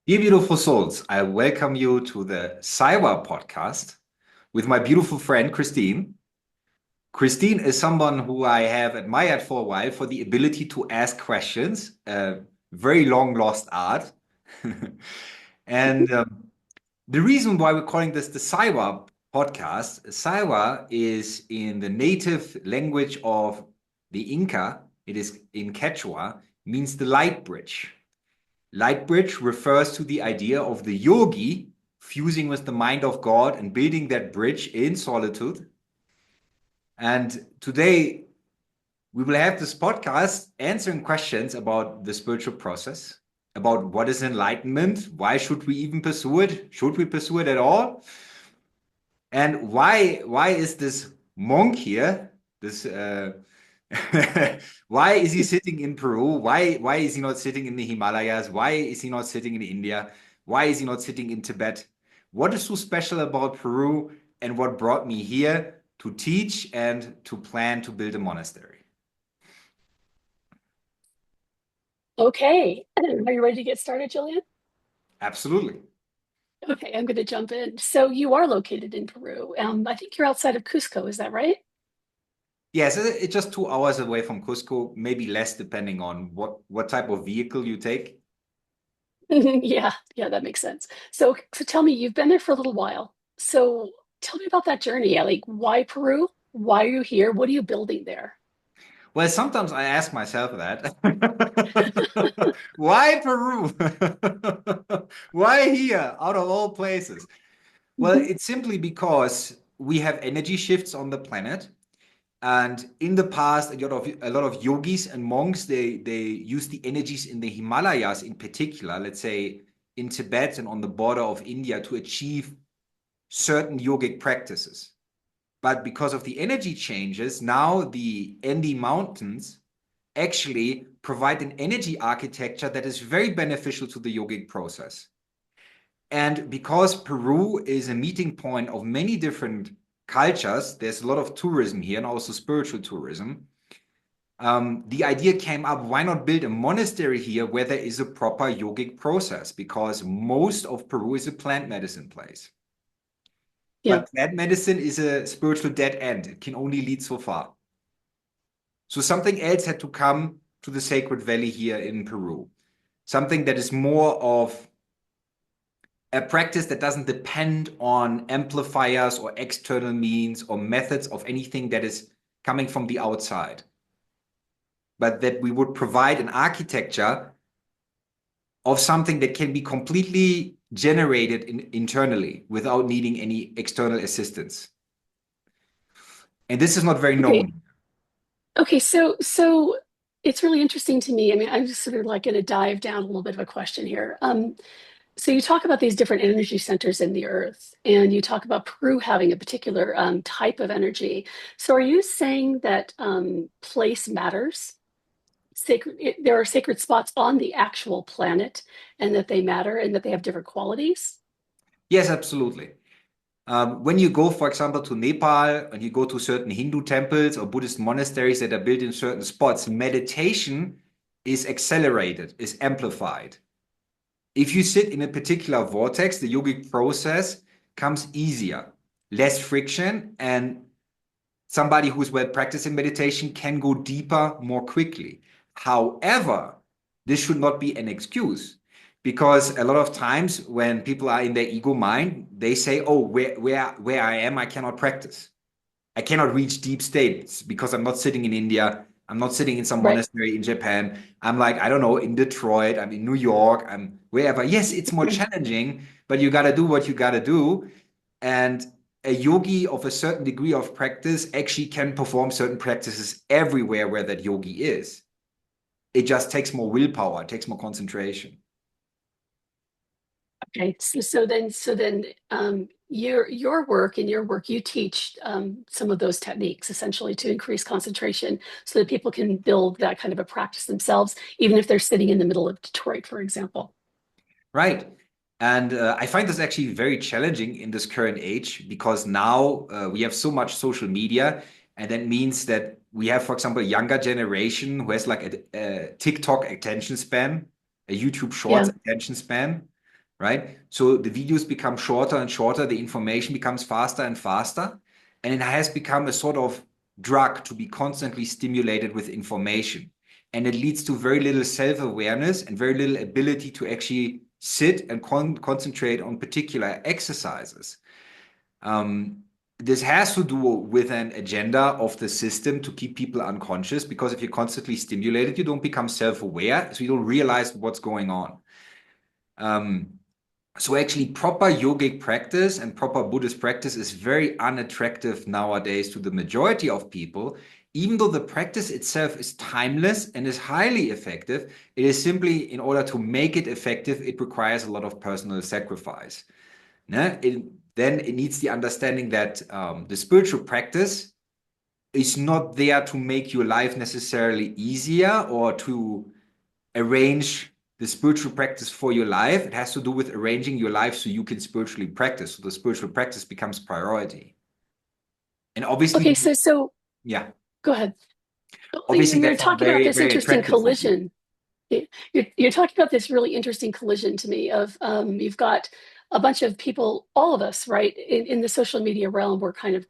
Dear beautiful souls, I welcome you to the Saywa podcast with my beautiful friend Christine. Christine is someone who I have admired for a while for the ability to ask questions, a very long lost art. And the reason why we're calling this the Saywa podcast, Saywa is in the native language of the Inca, it is in Quechua, means the light bridge. Light bridge refers to the idea of the yogi fusing with the mind of God and building that bridge in solitude. And today we will have this podcast answering questions about the spiritual process, about what is enlightenment, why should we even pursue it, should we pursue it at all, and why is this monk here, this why is he sitting in Peru? Why is he not sitting in the Himalayas? Why is he not sitting in India? Why is he not sitting in Tibet? What is so special about Peru and what brought me here to teach and to plan to build a monastery? Okay, are you ready to get started, Julian? Absolutely. Okay, I'm going to jump in. So you are located in Peru. I think you're outside of Cusco, is that right? Yes, it's just 2 hours away from Cusco, maybe less depending on what type of vehicle you take. Yeah, yeah, that makes sense. So tell me, you've been there for a little while. So tell me about that journey. Like, why Peru? Why are you here? What are you building there? Well, sometimes I ask myself that. Why Peru? Why here, out of all places? Well, Mhm. it's simply because we have energy shifts on the planet. And in the past, a lot of yogis and monks, they use the energies in the Himalayas in particular, let's say in Tibet and on the border of India, to achieve certain yogic practices. But because of the energy changes, now the Andes Mountains actually provide an energy architecture that is very beneficial to the yogic process. And because Peru is a meeting point of many different cultures, there's a lot of tourism here and also spiritual tourism. The idea came up, why not build a monastery here where there is a proper yogic process? Because most of Peru is a plant medicine place. Yeah. But plant medicine is a spiritual dead end. It can only lead so far. So something else had to come to the Sacred Valley here in Peru. Something that is more of a practice that doesn't depend on amplifiers or external means or methods of anything that is coming from the outside, but that we would provide an architecture of something that can be completely generated internally without needing any external assistance. And this is not very Okay. known. Okay, so it's really interesting to me. I mean, I'm just sort of like going to dive down a little bit of a question here. So you talk about these different energy centers in the earth, and you talk about Peru having a particular type of energy. So are you saying that place matters? There are sacred spots on the actual planet, and that they matter, and that they have different qualities? Yes, absolutely. When you go, for example, to Nepal and you go to certain Hindu temples or Buddhist monasteries that are built in certain spots, meditation is accelerated, is amplified. If you sit in a particular vortex, the yogic process comes easier, less friction, and somebody who's well practiced in meditation can go deeper more quickly. However, this should not be an excuse because a lot of times when people are in their ego mind, they say, oh, where I am, I cannot practice. I cannot reach deep states because I'm not sitting in India. I'm not sitting in some Right. monastery in Japan. I'm like, I don't know, in Detroit, I'm in New York, I'm wherever. Yes, it's more challenging, but you got to do what you got to do. And a yogi of a certain degree of practice actually can perform certain practices everywhere where that yogi is. It just takes more willpower, it takes more concentration. Okay. So then, your work and your work, you teach some of those techniques essentially to increase concentration, so that people can build that kind of a practice themselves, even if they're sitting in the middle of Detroit, for example. Right. And I find this actually very challenging in this current age because now we have so much social media. And that means that we have, for example, a younger generation who has like a TikTok attention span, a YouTube Shorts Yeah. attention span. right? So the videos become shorter and shorter, the information becomes faster and faster, and it has become a sort of drug to be constantly stimulated with information. And it leads to very little self-awareness and very little ability to actually sit and concentrate on particular exercises. This has to do with an agenda of the system to keep people unconscious, because if you're constantly stimulated, you don't become self-aware, so you don't realize what's going on. So actually proper yogic practice and proper Buddhist practice is very unattractive nowadays to the majority of people. Even though the practice itself is timeless and is highly effective, it is simply, in order to make it effective, it requires a lot of personal sacrifice. Then it needs the understanding that the spiritual practice is not there to make your life necessarily easier or to arrange the spiritual practice for your life. It has to do with arranging your life so you can spiritually practice. So the spiritual practice becomes priority. And obviously, Okay, so yeah, go ahead. obviously You're that's not talking about this very interesting attractive for people. collision. You're talking about this really interesting collision to me of you've got a bunch of people, all of us, right, in the social media realm, we're kind of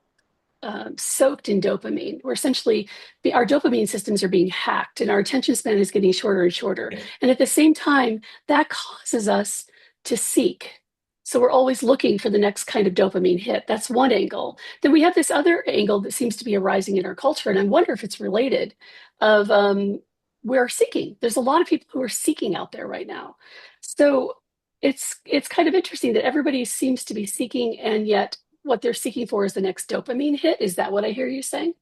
soaked in dopamine. We're essentially, our dopamine systems are being hacked and our attention span is getting shorter and shorter. Yeah. And at the same time, that causes us to seek. So we're always looking for the next kind of dopamine hit. That's one angle. Then we have this other angle that seems to be arising in our culture. And I wonder if it's related of we're seeking. There's a lot of people who are seeking out there right now. So it's kind of interesting that everybody seems to be seeking, and yet what they're seeking for is the next dopamine hit. Is that what I hear you saying?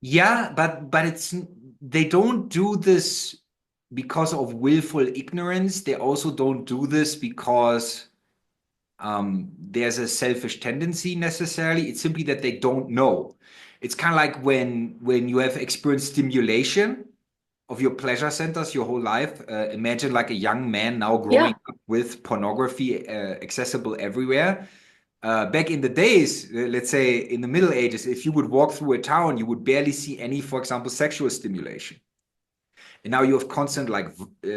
Yeah, but it's, they don't do this because of willful ignorance. They also don't do this because there's a selfish tendency necessarily. It's simply that they don't know. It's kind of like when you have experienced stimulation of your pleasure centers your whole life. Imagine like a young man now growing Yeah, up with pornography accessible everywhere. Back in the days, let's say in the Middle Ages, if you would walk through a town, you would barely see any, for example, sexual stimulation. And now you have constant like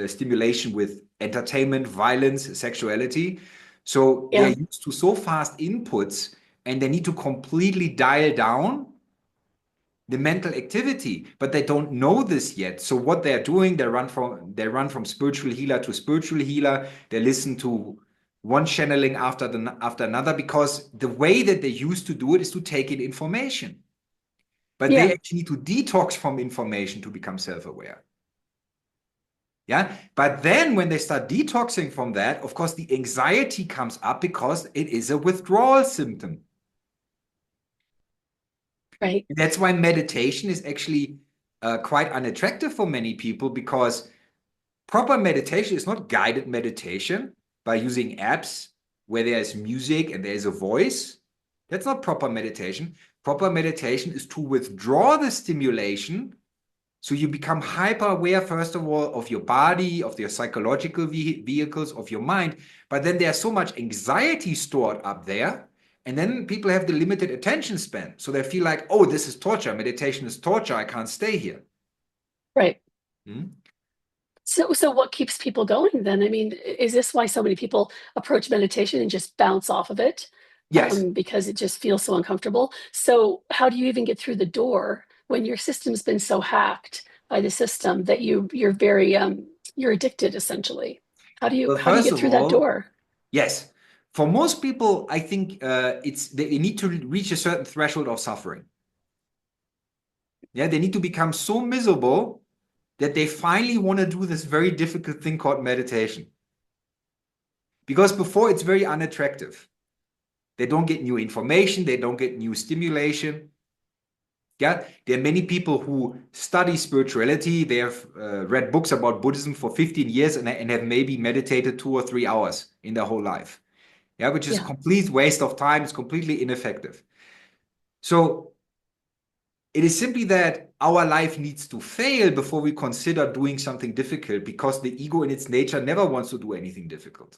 stimulation with entertainment, violence, sexuality. So they're yeah, used to so fast inputs, and they need to completely dial down the mental activity, but they don't know this yet. So what they're doing, they run from spiritual healer to spiritual healer. They listen to one channeling after another, because the way that they used to do it is to take in information. But they yeah. actually need to detox from information to become self-aware. Yeah. But then when they start detoxing from that, of course, the anxiety comes up because it is a withdrawal symptom. Right. That's why meditation is actually quite unattractive for many people, because proper meditation is not guided meditation by using apps where there's music and there's a voice. That's not proper meditation. Proper meditation is to withdraw the stimulation, so you become hyper aware, first of all, of your body, of your psychological vehicles, of your mind. But then there's so much anxiety stored up there. And then people have the limited attention span. So they feel like, oh, this is torture. Meditation is torture. I can't stay here. Right. Hmm? So what keeps people going then? I mean, is this why so many people approach meditation and just bounce off of it Yes. because it just feels so uncomfortable? So how do you even get through the door when your system's been so hacked by the system that you're very you're addicted essentially? Well, How do you first get of through that all, door? yes. For most people, I think they need to reach a certain threshold of suffering. Yeah, they need to become so miserable that they finally want to do this very difficult thing called meditation. Because before, it's very unattractive. They don't get new information, they don't get new stimulation. Yeah, there are many people who study spirituality. They have read books about Buddhism for 15 years and have maybe meditated 2 or 3 hours in their whole life. Yeah, which is a Yeah. complete waste of time. It's completely ineffective. So it is simply that our life needs to fail before we consider doing something difficult, because the ego in its nature never wants to do anything difficult.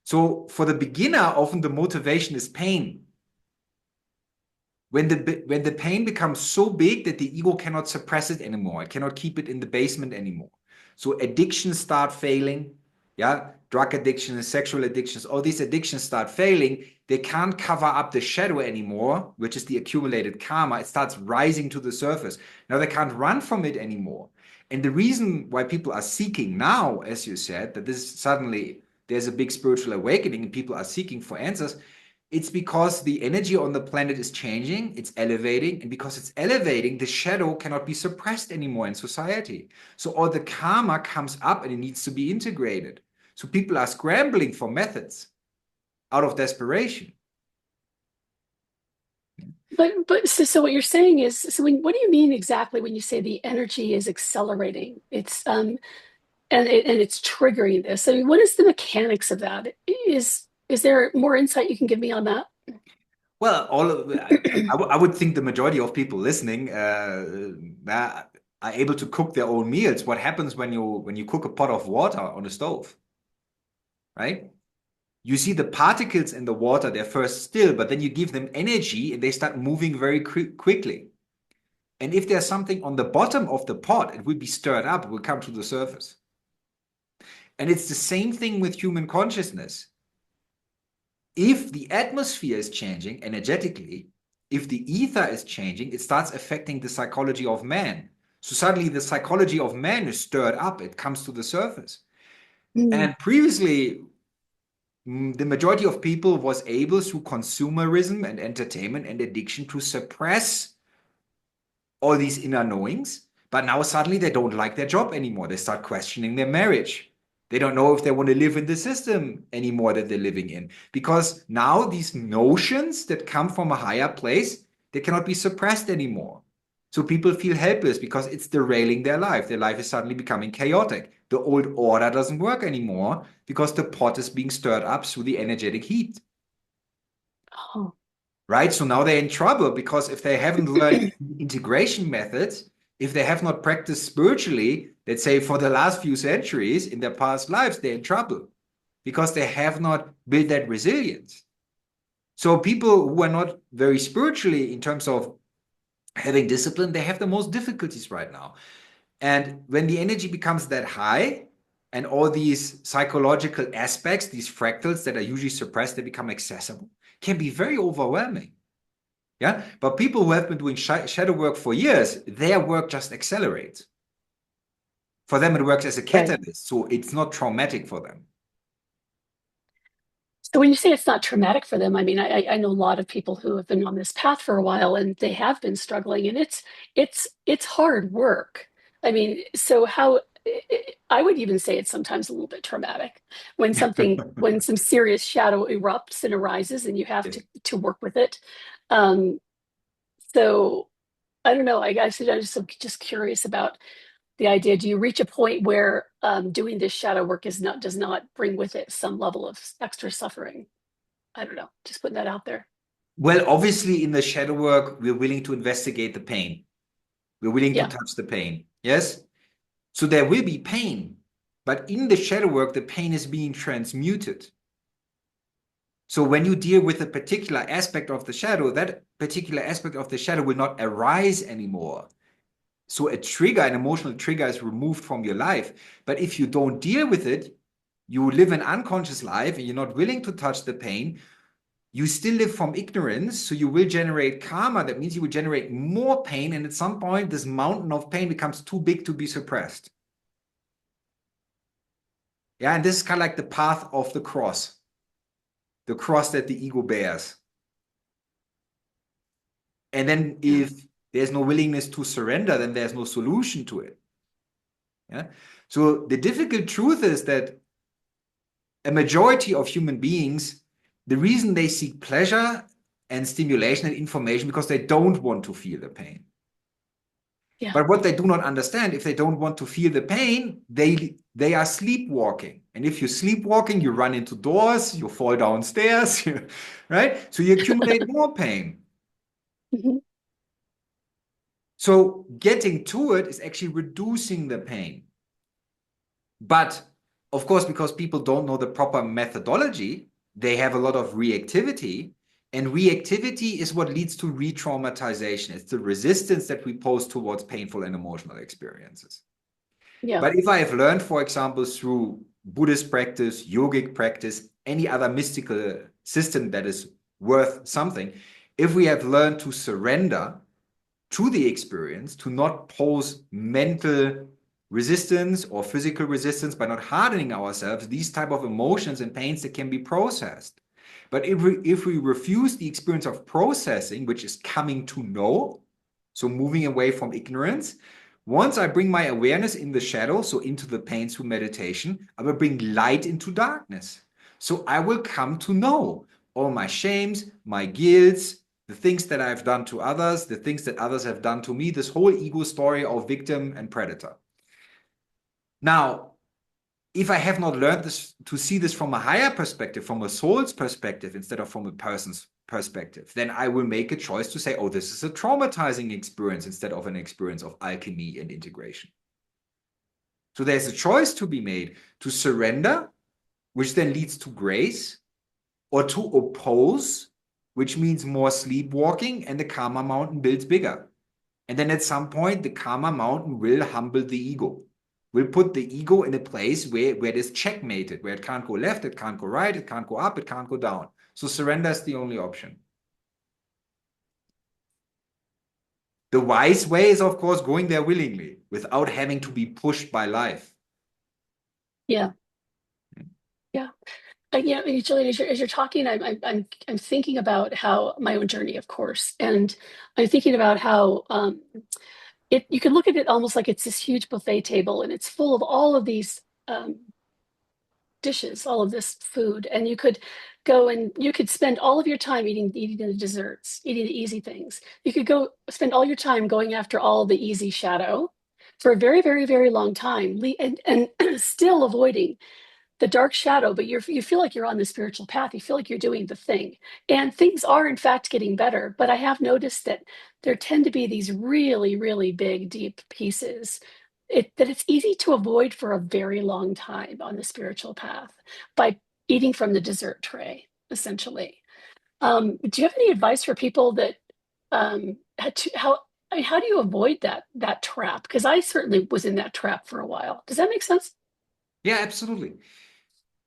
So for the beginner, often the motivation is pain. When the pain becomes so big that the ego cannot suppress it anymore, it cannot keep it in the basement anymore. So addictions start failing. Yeah, drug addictions, sexual addictions, all these addictions start failing, they can't cover up the shadow anymore, which is the accumulated karma. It starts rising to the surface. Now they can't run from it anymore. And the reason why people are seeking now, as you said, that this suddenly there's a big spiritual awakening and people are seeking for answers, it's because the energy on the planet is changing, it's elevating, and because it's elevating, the shadow cannot be suppressed anymore in society. So all the karma comes up and it needs to be integrated. So people are scrambling for methods out of desperation. But so what you're saying is, so what do you mean exactly when you say the energy is accelerating? It's and it's triggering this. I mean, what is the mechanics of that? Is there more insight you can give me on that? Well, I would think the majority of people listening are able to cook their own meals. What happens when you cook a pot of water on a stove, right? You see the particles in the water, they're first still, but then you give them energy and they start moving very quickly. And if there's something on the bottom of the pot, it will be stirred up, it will come to the surface. And it's the same thing with human consciousness. If the atmosphere is changing energetically, if the ether is changing, it starts affecting the psychology of man. So suddenly the psychology of man is stirred up, it comes to the surface. And previously, the majority of people was able through consumerism and entertainment and addiction to suppress all these inner knowings. But now suddenly they don't like their job anymore. They start questioning their marriage. They don't know if they want to live in the system anymore that they're living in. Because now these notions that come from a higher place, they cannot be suppressed anymore. So people feel helpless because it's derailing their life. Their life is suddenly becoming chaotic. The old order doesn't work anymore because the pot is being stirred up through the energetic heat. Oh. Right? So now they're in trouble because if they haven't learned integration methods, if they have not practiced spiritually, let's say for the last few centuries in their past lives, they're in trouble because they have not built that resilience. So people who are not very spiritually in terms of having discipline, they have the most difficulties right now. And when the energy becomes that high and all these psychological aspects, these fractals that are usually suppressed, they become accessible, can be very overwhelming. Yeah, but people who have been doing shadow work for years, their work just accelerates. For them, it works as a catalyst, right. So it's not traumatic for them. So when you say it's not traumatic for them, I mean, I know a lot of people who have been on this path for a while and they have been struggling, and it's hard work. I mean, so how I would even say it's sometimes a little bit traumatic when when some serious shadow erupts and arises and you have to work with it. So I don't know. I guess I'm just curious about the idea. Do you reach a point where doing this shadow work does not bring with it some level of extra suffering? I don't know. Just putting that out there. Well, obviously, in the shadow work, we're willing to investigate the pain. We're willing to touch the pain. Yes. So there will be pain, but in the shadow work, the pain is being transmuted. So when you deal with a particular aspect of the shadow, that particular aspect of the shadow will not arise anymore. So a trigger, an emotional trigger is removed from your life. But if you don't deal with it, you live an unconscious life and you're not willing to touch the pain, you still live from ignorance. So you will generate karma. That means you will generate more pain. And at some point, this mountain of pain becomes too big to be suppressed. Yeah, and this is kind of like the path of the cross that the ego bears. And then if there's no willingness to surrender, then there's no solution to it. Yeah. So the difficult truth is that a majority of human beings, the reason they seek pleasure and stimulation and information because they don't want to feel the pain. Yeah. But what they do not understand, if they don't want to feel the pain, they are sleepwalking. And if you're sleepwalking, you run into doors, you fall downstairs, right? So you accumulate more pain. Mm-hmm. So getting to it is actually reducing the pain. But of course, because people don't know the proper methodology, they have a lot of reactivity. And reactivity is what leads to re-traumatization. It's the resistance that we pose towards painful and emotional experiences. Yeah. But if I have learned, for example, through Buddhist practice, yogic practice, any other mystical system that is worth something, if we have learned to surrender to the experience, to not pose mental resistance or physical resistance by not hardening ourselves, these type of emotions and pains that can be processed. But if we refuse the experience of processing, which is coming to know, so moving away from ignorance, once I bring my awareness in the shadow, so into the pain through meditation, I will bring light into darkness. So I will come to know all my shames, my guilts, the things that I've done to others, the things that others have done to me, this whole ego story of victim and predator. Now, if I have not learned this, to see this from a higher perspective, from a soul's perspective, instead of from a person's perspective, then I will make a choice to say, oh, this is a traumatizing experience instead of an experience of alchemy and integration. So there's a choice to be made to surrender, which then leads to grace, or to oppose, which means more sleepwalking, and the karma mountain builds bigger. And then at some point, the karma mountain will humble the ego. Will put the ego in a place where it is checkmated, where it can't go left, it can't go right, it can't go up, it can't go down. So surrender is the only option. The wise way is, of course, going there willingly, without having to be pushed by life. Yeah. Yeah. Julian, as you're talking, I'm thinking about how my own journey, of course, and I'm thinking about how you can look at it almost like it's this huge buffet table, and it's full of all of these dishes, all of this food, and you could go and you could spend all of your time eating the desserts, eating the easy things. You could go spend all your time going after all the easy shadow for a very, very, very long time, and still avoiding the dark shadow, but you feel like you're on the spiritual path. You feel like you're doing the thing. And things are, in fact, getting better. But I have noticed that there tend to be these really, really big, deep pieces that it's easy to avoid for a very long time on the spiritual path by eating from the dessert tray, essentially. Do you have any advice for people that how do you avoid that trap? Because I certainly was in that trap for a while. Does that make sense? Yeah, absolutely.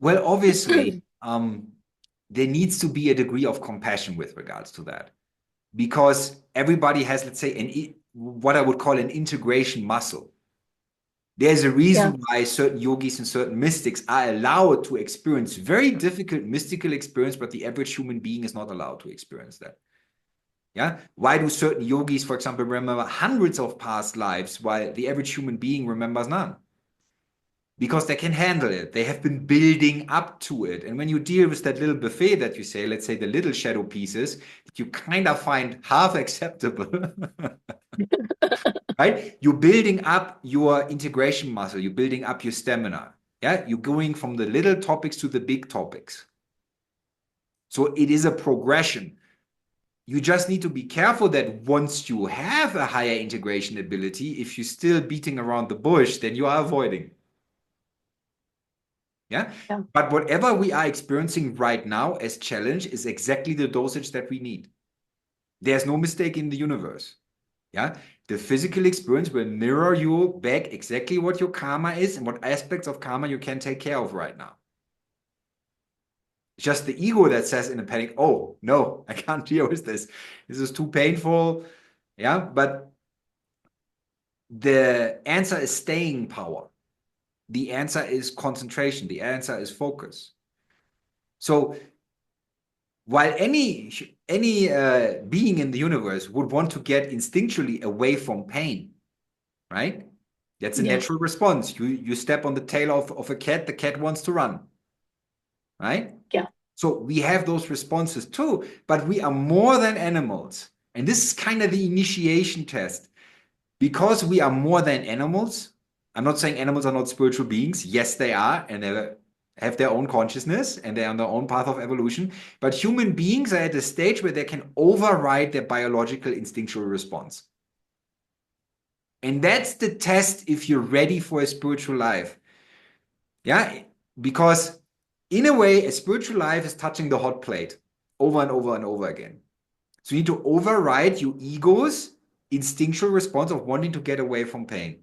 Well, obviously, there needs to be a degree of compassion with regards to that, because everybody has, let's say, what I would call an integration muscle. There's a reason why certain yogis and certain mystics are allowed to experience very difficult mystical experience, but the average human being is not allowed to experience that. Yeah. Why do certain yogis, for example, remember hundreds of past lives, while the average human being remembers none? Because they can handle it. They have been building up to it. And when you deal with that little buffet that you say, let's say the little shadow pieces, that you kind of find half acceptable, right? You're building up your integration muscle. You're building up your stamina. Yeah. You're going from the little topics to the big topics. So it is a progression. You just need to be careful that once you have a higher integration ability, if you're still beating around the bush, then you are avoiding. Yeah? But whatever we are experiencing right now as challenge is exactly the dosage that we need. There's no mistake in the universe. Yeah. The physical experience will mirror you back exactly what your karma is and what aspects of karma you can take care of right now. It's just the ego that says in a panic, oh, no, I can't deal with this. This is too painful. Yeah. But the answer is staying power. The answer is concentration. The answer is focus. So while any being in the universe would want to get instinctually away from pain, right? That's a natural response. You step on the tail of a cat, the cat wants to run, right? Yeah. So we have those responses too, but we are more than animals. And this is kind of the initiation test. Because we are more than animals, I'm not saying animals are not spiritual beings. Yes, they are, and they have their own consciousness, and they're on their own path of evolution. But human beings are at a stage where they can override their biological instinctual response. And that's the test if you're ready for a spiritual life. Yeah, because in a way, a spiritual life is touching the hot plate over and over and over again. So you need to override your ego's instinctual response of wanting to get away from pain.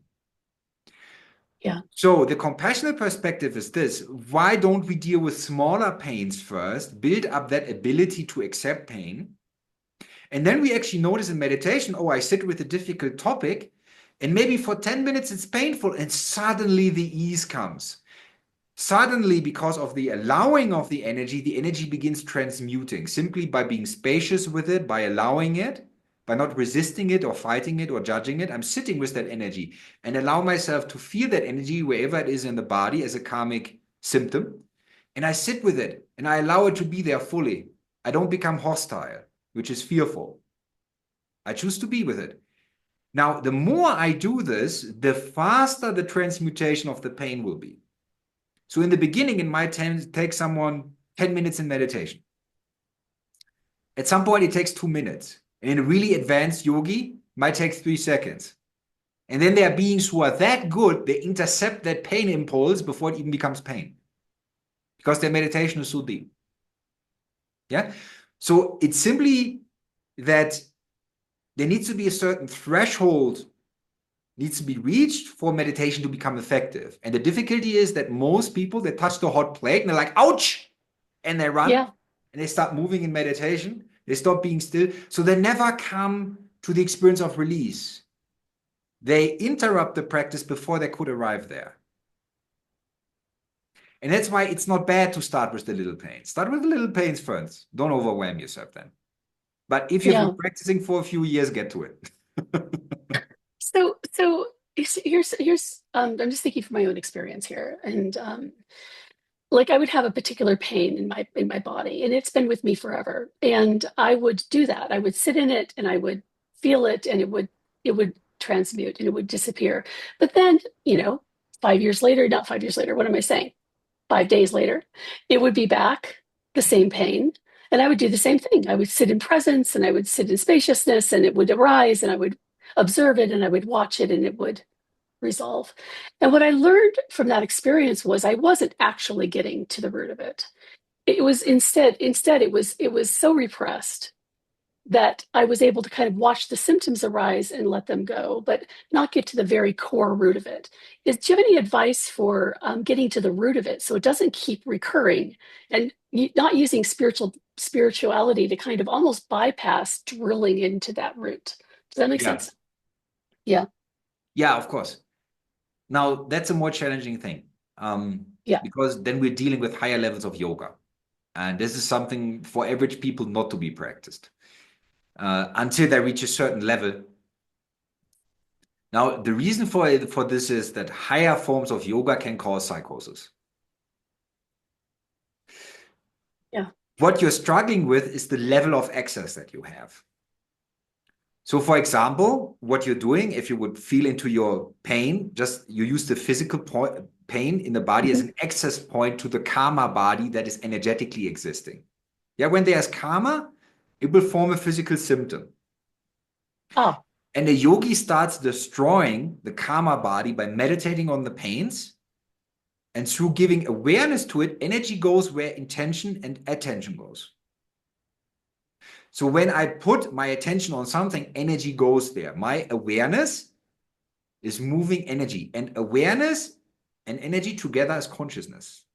Yeah. So the compassionate perspective is this: why don't we deal with smaller pains first, build up that ability to accept pain? And then we actually notice in meditation, oh, I sit with a difficult topic, and maybe for 10 minutes it's painful, and suddenly the ease comes. Suddenly, because of the allowing of the energy begins transmuting simply by being spacious with it, by allowing it, by not resisting it or fighting it or judging it. I'm sitting with that energy and allow myself to feel that energy wherever it is in the body as a karmic symptom. And I sit with it and I allow it to be there fully. I don't become hostile, which is fearful. I choose to be with it. Now, the more I do this, the faster the transmutation of the pain will be. So in the beginning, it might take someone 10 minutes in meditation. At some point, it takes 2 minutes. And in a really advanced yogi, it might take 3 seconds. And then there are beings who are that good, they intercept that pain impulse before it even becomes pain. Because their meditation is so deep. Yeah? So it's simply that there needs to be a certain threshold needs to be reached for meditation to become effective. And the difficulty is that most people, they touch the hot plate and they're like, ouch, and they run and they start moving in meditation. They stop being still. So they never come to the experience of release. They interrupt the practice before they could arrive there. And that's why it's not bad to start with the little pains. Start with the little pains first. Don't overwhelm yourself then. But if you've been practicing for a few years, get to it. So here's I'm just thinking from my own experience here, and like I would have a particular pain in my body, and it's been with me forever. And I would do that. I would sit in it, and I would feel it, and it would transmute, and it would disappear. But then, 5 years later, not 5 years later, what am I saying? 5 days later, it would be back, the same pain. And I would do the same thing. I would sit in presence and I would sit in spaciousness and it would arise and I would observe it and I would watch it and it would resolve. And what I learned from that experience was I wasn't actually getting to the root of it. It was instead it was so repressed that I was able to kind of watch the symptoms arise and let them go, but not get to the very core root of it. Do you have any advice for getting to the root of it so it doesn't keep recurring and not using spirituality to kind of almost bypass drilling into that root? Does that make sense? Yeah. Yeah, of course. Now, that's a more challenging thing because then we're dealing with higher levels of yoga. And this is something for average people not to be practiced. Until they reach a certain level. Now, the reason for this is that higher forms of yoga can cause psychosis. Yeah. What you're struggling with is the level of access that you have. So, for example, what you're doing, if you would feel into your pain, just you use the physical pain in the body as an access point to the karma body that is energetically existing. Yeah, when there's karma, it will form a physical symptom. Oh. And the yogi starts destroying the karma body by meditating on the pains. And through giving awareness to it, energy goes where intention and attention goes. So when I put my attention on something, energy goes there. My awareness is moving energy. And awareness and energy together is consciousness.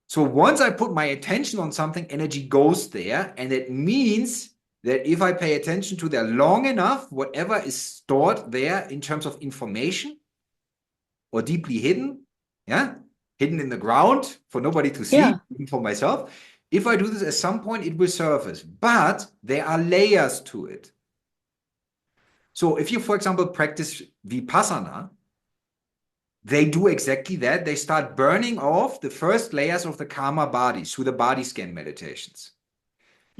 So once I put my attention on something, energy goes there. And it means that if I pay attention to that long enough, whatever is stored there in terms of information or deeply hidden, hidden in the ground for nobody to see, even for myself, if I do this at some point, it will surface. But there are layers to it. So if you, for example, practice Vipassana, they do exactly that. They start burning off the first layers of the karma body through the body scan meditations.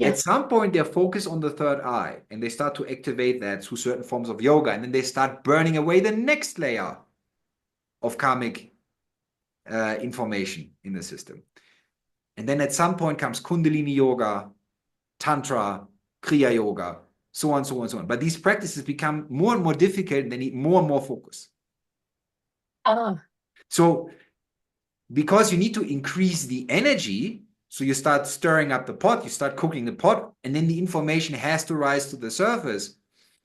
At some point, they focus on the third eye and they start to activate that through certain forms of yoga. And then they start burning away the next layer of karmic information in the system. And then at some point comes Kundalini yoga, Tantra, Kriya yoga, so on, so on, so on. But these practices become more and more difficult and they need more and more focus. So because you need to increase the energy, so you start stirring up the pot, you start cooking the pot, and then the information has to rise to the surface.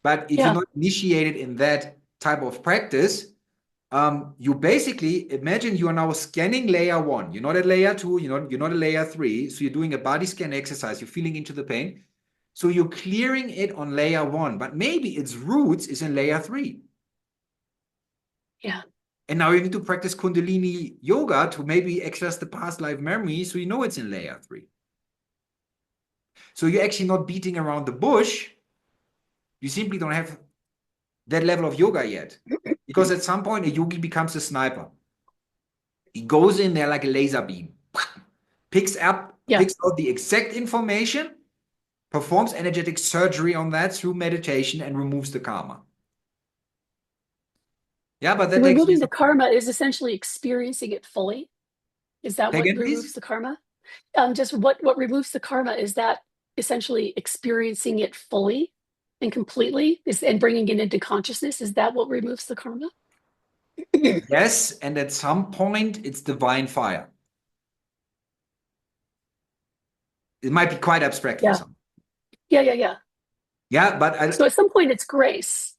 But if you're not initiated in that type of practice, you basically imagine you are now scanning layer 1. You're not at layer 2, you're not at layer 3. So you're doing a body scan exercise. You're feeling into the pain. So you're clearing it on layer 1, but maybe its roots is in layer 3. Yeah. And now you need to practice Kundalini yoga to maybe access the past life memory, so you know it's in layer 3. So you're actually not beating around the bush. You simply don't have that level of yoga yet. Because at some point, a yogi becomes a sniper. He goes in there like a laser beam, picks out the exact information, performs energetic surgery on that through meditation, and removes the karma. Yeah, but that takes removing the karma is essentially experiencing it fully. Is that what removes the karma? Just what removes the karma, is that essentially experiencing it fully and completely and bringing it into consciousness? Is that what removes the karma? Yes, and at some point it's divine fire. It might be quite abstract for some. Yeah. Yeah, but so at some point it's grace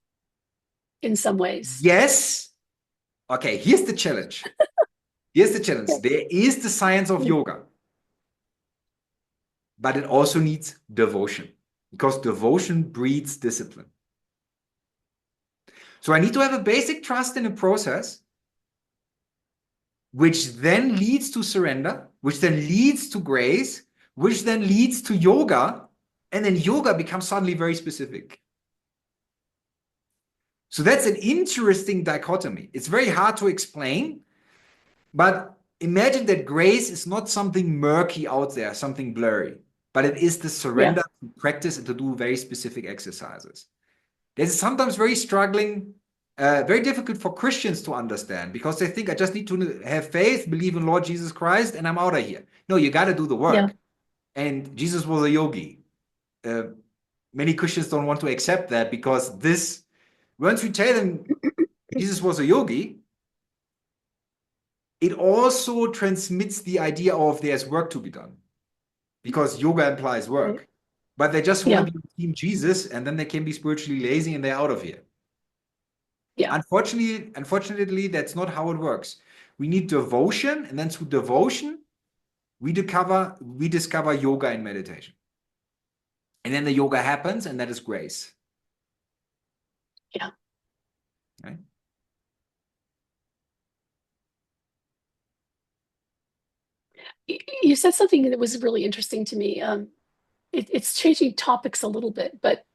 in some ways. Yes. Okay, here's the challenge. Here's the challenge. There is the science of yoga, but it also needs devotion, because devotion breeds discipline. So I need to have a basic trust in a process, which then leads to surrender, which then leads to grace, which then leads to yoga, and then yoga becomes suddenly very specific. So that's an interesting dichotomy. It's very hard to explain, but imagine that grace is not something murky out there, something blurry, but it is the surrender to practice and to do very specific exercises. This is sometimes very struggling, very difficult for Christians to understand, because they think I just need to have faith, believe in Lord Jesus Christ, and I'm out of here. No, you got to do the work. Yeah. And Jesus was a yogi. Many Christians don't want to accept that, because once you tell them Jesus was a yogi, it also transmits the idea of there's work to be done, because yoga implies work. Right. But they just want to be Team Jesus, and then they can be spiritually lazy and they're out of here. Yeah. Unfortunately, that's not how it works. We need devotion, and then through devotion, we discover yoga and meditation. And then the yoga happens, and that is grace. Yeah. Right? You said something that was really interesting to me. It's changing topics a little bit, but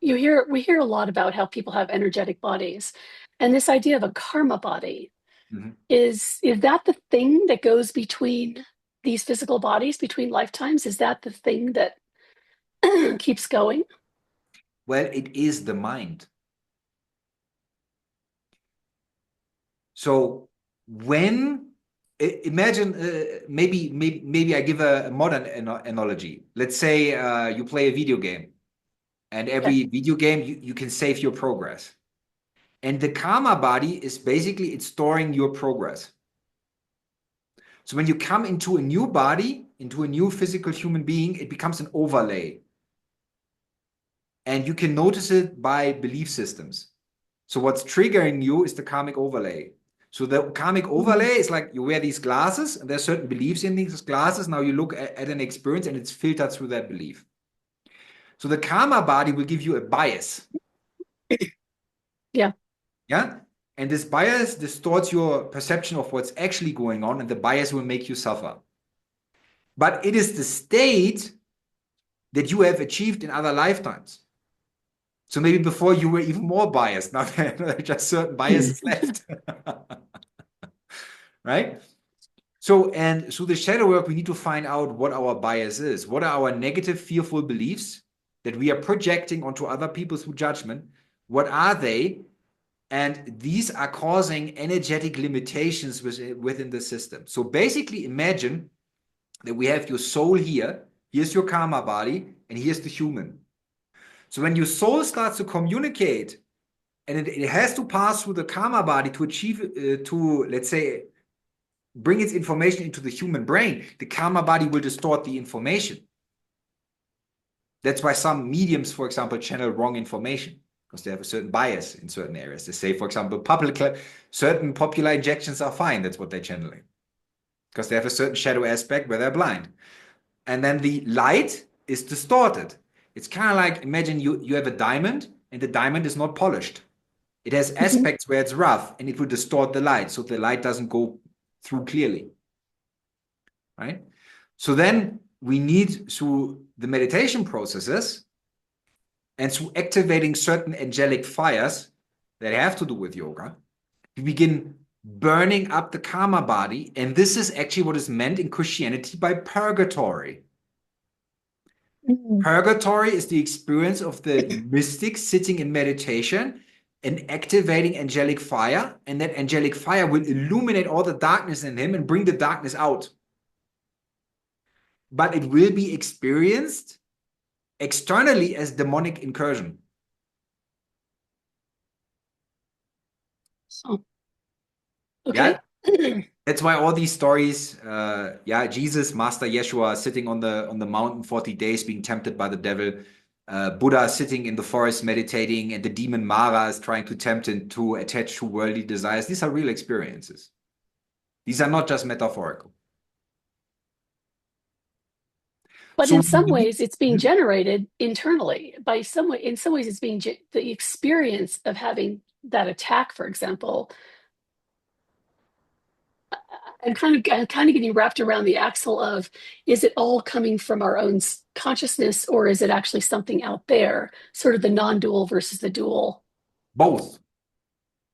we hear a lot about how people have energetic bodies, and this idea of a karma body. Mm-hmm. Is that the thing that goes between these physical bodies, between lifetimes? Is that the thing that keeps going? Well, it is the mind. So when imagine, maybe I give a modern analogy. Let's say you play a video game, and every video game you can save your progress. And the karma body is basically, it's storing your progress. So when you come into a new body, into a new physical human being, it becomes an overlay. And you can notice it by belief systems. So what's triggering you is the karmic overlay. So the karmic overlay is like you wear these glasses, and there's certain beliefs in these glasses. Now you look at an experience, and it's filtered through that belief. So the karma body will give you a bias. Yeah. Yeah. And this bias distorts your perception of what's actually going on, and the bias will make you suffer. But it is the state that you have achieved in other lifetimes. So maybe before you were even more biased. Now there are just certain biases left. Right? So, and through the shadow work, we need to find out what our bias is. What are our negative, fearful beliefs that we are projecting onto other people through judgment? What are they? And these are causing energetic limitations within the system. So basically imagine that we have your soul here, here's your karma body, and here's the human. So when your soul starts to communicate, and it has to pass through the karma body to achieve, let's say, bring its information into the human brain, the karma body will distort the information. That's why some mediums, for example, channel wrong information. because they have a certain bias in certain areas. They say, for example, certain popular injections are fine. That's what they're channeling, because they have a certain shadow aspect where they're blind. And then the light is distorted. It's kind of like, imagine you have a diamond and the diamond is not polished. It has aspects where it's rough and it will distort the light, so the light doesn't go through clearly, right? So then we need, through the meditation processes and through activating certain angelic fires that have to do with yoga, we begin burning up the karma body. And this is actually what is meant in Christianity by purgatory. Purgatory is the experience of the mystic sitting in meditation and activating angelic fire, and that angelic fire will illuminate all the darkness in him and bring the darkness out. But it will be experienced externally as demonic incursion. So, okay. Yeah. That's why all these stories, Jesus, Master Yeshua sitting on the mountain 40 days being tempted by the devil, Buddha sitting in the forest meditating, and the demon Mara is trying to tempt him to attach to worldly desires. These are real experiences. These are not just metaphorical. But in some ways, it's being generated internally. In some ways, it's being the experience of having that attack, for example. I'm kind of getting wrapped around the axle of, is it all coming from our own consciousness, or is it actually something out there? Sort of the non-dual versus the dual. Both.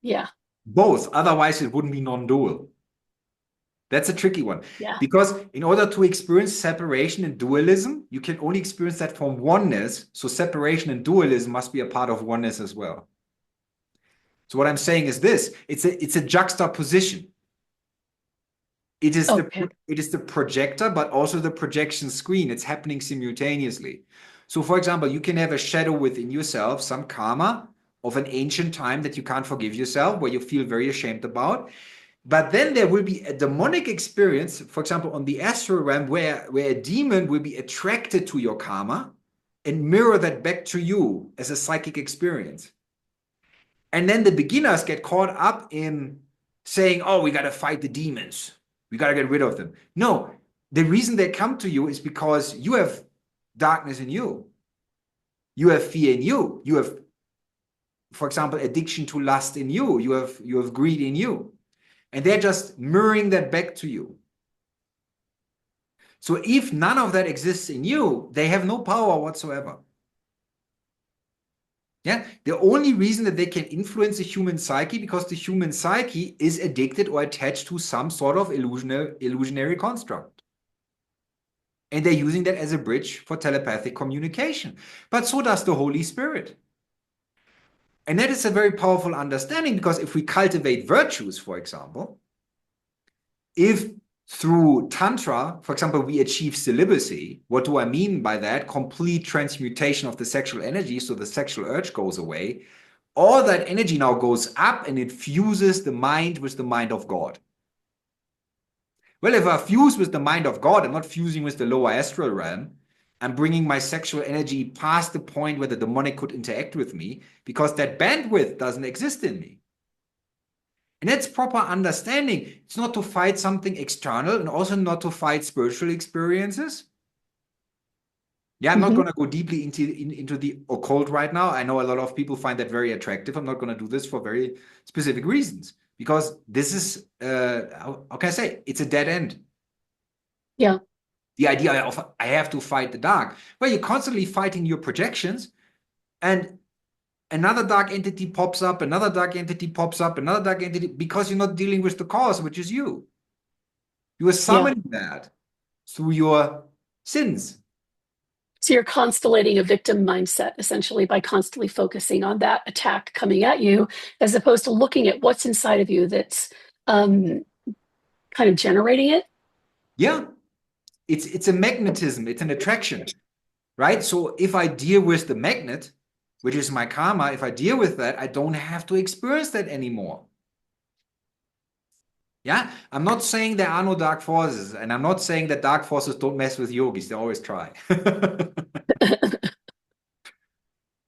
Yeah. Both. Otherwise, it wouldn't be non-dual. That's a tricky one. Yeah. Because in order to experience separation and dualism, you can only experience that from oneness. So separation and dualism must be a part of oneness as well. So what I'm saying is this: it's a juxtaposition. It is the projector, but also the projection screen. It's happening simultaneously. So, for example, you can have a shadow within yourself, some karma of an ancient time that you can't forgive yourself, where you feel very ashamed about. But then there will be a demonic experience, for example, on the astral realm, where a demon will be attracted to your karma and mirror that back to you as a psychic experience. And then the beginners get caught up in saying, oh, we got to fight the demons. We got to get rid of them. No, the reason they come to you is because you have darkness in you. You have fear in you. You have, for example, addiction to lust in you. You have greed in you. And they're just mirroring that back to you. So if none of that exists in you, they have no power whatsoever. Yeah, the only reason that they can influence the human psyche, because the human psyche is addicted or attached to some sort of illusionary construct. And they're using that as a bridge for telepathic communication. But so does the Holy Spirit. And that is a very powerful understanding, because if we cultivate virtues, for example, if through Tantra, for example, we achieve celibacy, what do I mean by that? Complete transmutation of the sexual energy, so the sexual urge goes away. All that energy now goes up and it fuses the mind with the mind of God. Well, if I fuse with the mind of God, I'm not fusing with the lower astral realm. I'm bringing my sexual energy past the point where the demonic could interact with me, because that bandwidth doesn't exist in me. And that's proper understanding. It's not to fight something external, and also not to fight spiritual experiences. Yeah, I'm not going to go deeply into the occult right now. I know a lot of people find that very attractive. I'm not going to do this for very specific reasons, because this is, how can I say, it's a dead end. Yeah. The idea of I have to fight the dark. Well, you're constantly fighting your projections, and another dark entity pops up, another dark entity pops up, another dark entity, because you're not dealing with the cause, which is you. You are summoning that through your sins. So you're constellating a victim mindset, essentially, by constantly focusing on that attack coming at you, as opposed to looking at what's inside of you that's kind of generating it. Yeah. It's a magnetism. It's an attraction, right? So if I deal with the magnet, which is my karma, if I deal with that, I don't have to experience that anymore. Yeah, I'm not saying there are no dark forces, and I'm not saying that dark forces don't mess with yogis. They always try.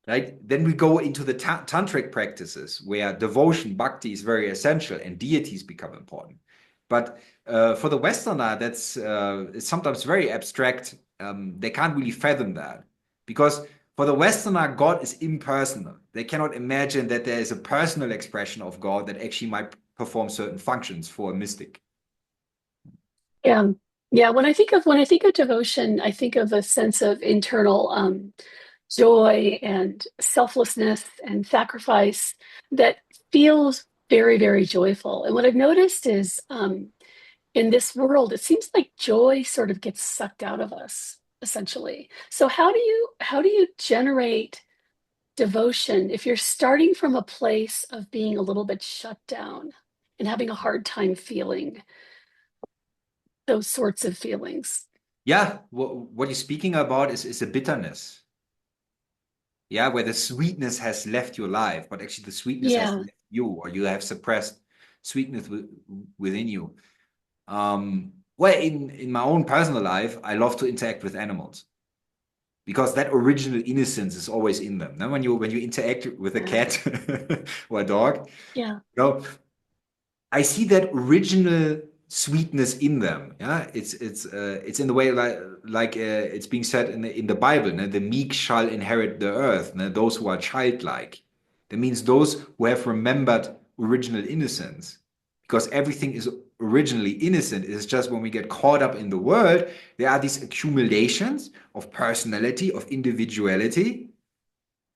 right? Then we go into the tantric practices where devotion, bhakti is very essential and deities become important. But for the Westerner, that's it's sometimes very abstract. They can't really fathom that because for the Westerner, God is impersonal. They cannot imagine that there is a personal expression of God that actually might perform certain functions for a mystic. Yeah. Yeah. When I think of devotion, I think of a sense of internal joy and selflessness and sacrifice that feels very, very joyful. And what I've noticed is in this world, it seems like joy sort of gets sucked out of us, essentially. So how do you generate devotion if you're starting from a place of being a little bit shut down and having a hard time feeling those sorts of feelings? Yeah, what you're speaking about is a bitterness. Yeah, where the sweetness has left your life, but actually the sweetness has Yeah. left you, or you have suppressed sweetness within you. Well, in my own personal life, I love to interact with animals because that original innocence is always in them. Now, when you interact with a Yeah. cat or a dog, Yeah. you know, I see that original sweetness in them. Yeah, it's in the way like it's being said in the Bible. No? The meek shall inherit the earth. No? Those who are childlike. That means those who have remembered original innocence, because everything is originally innocent. It's just when we get caught up in the world, there are these accumulations of personality, of individuality,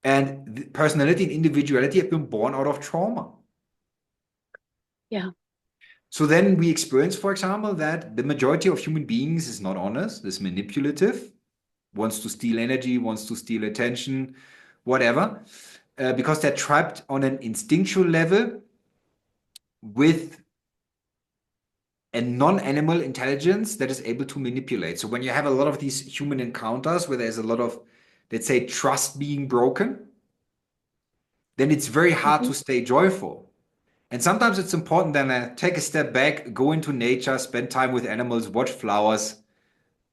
and personality and individuality have been born out of trauma. Yeah. So then we experience, for example, that the majority of human beings is not honest, is manipulative, wants to steal energy, wants to steal attention, whatever, because they're trapped on an instinctual level with a non-animal intelligence that is able to manipulate. So when you have a lot of these human encounters where there's a lot of, let's say, trust being broken, then it's very hard Mhm. to stay joyful. And sometimes it's important then take a step back, go into nature, spend time with animals, watch flowers,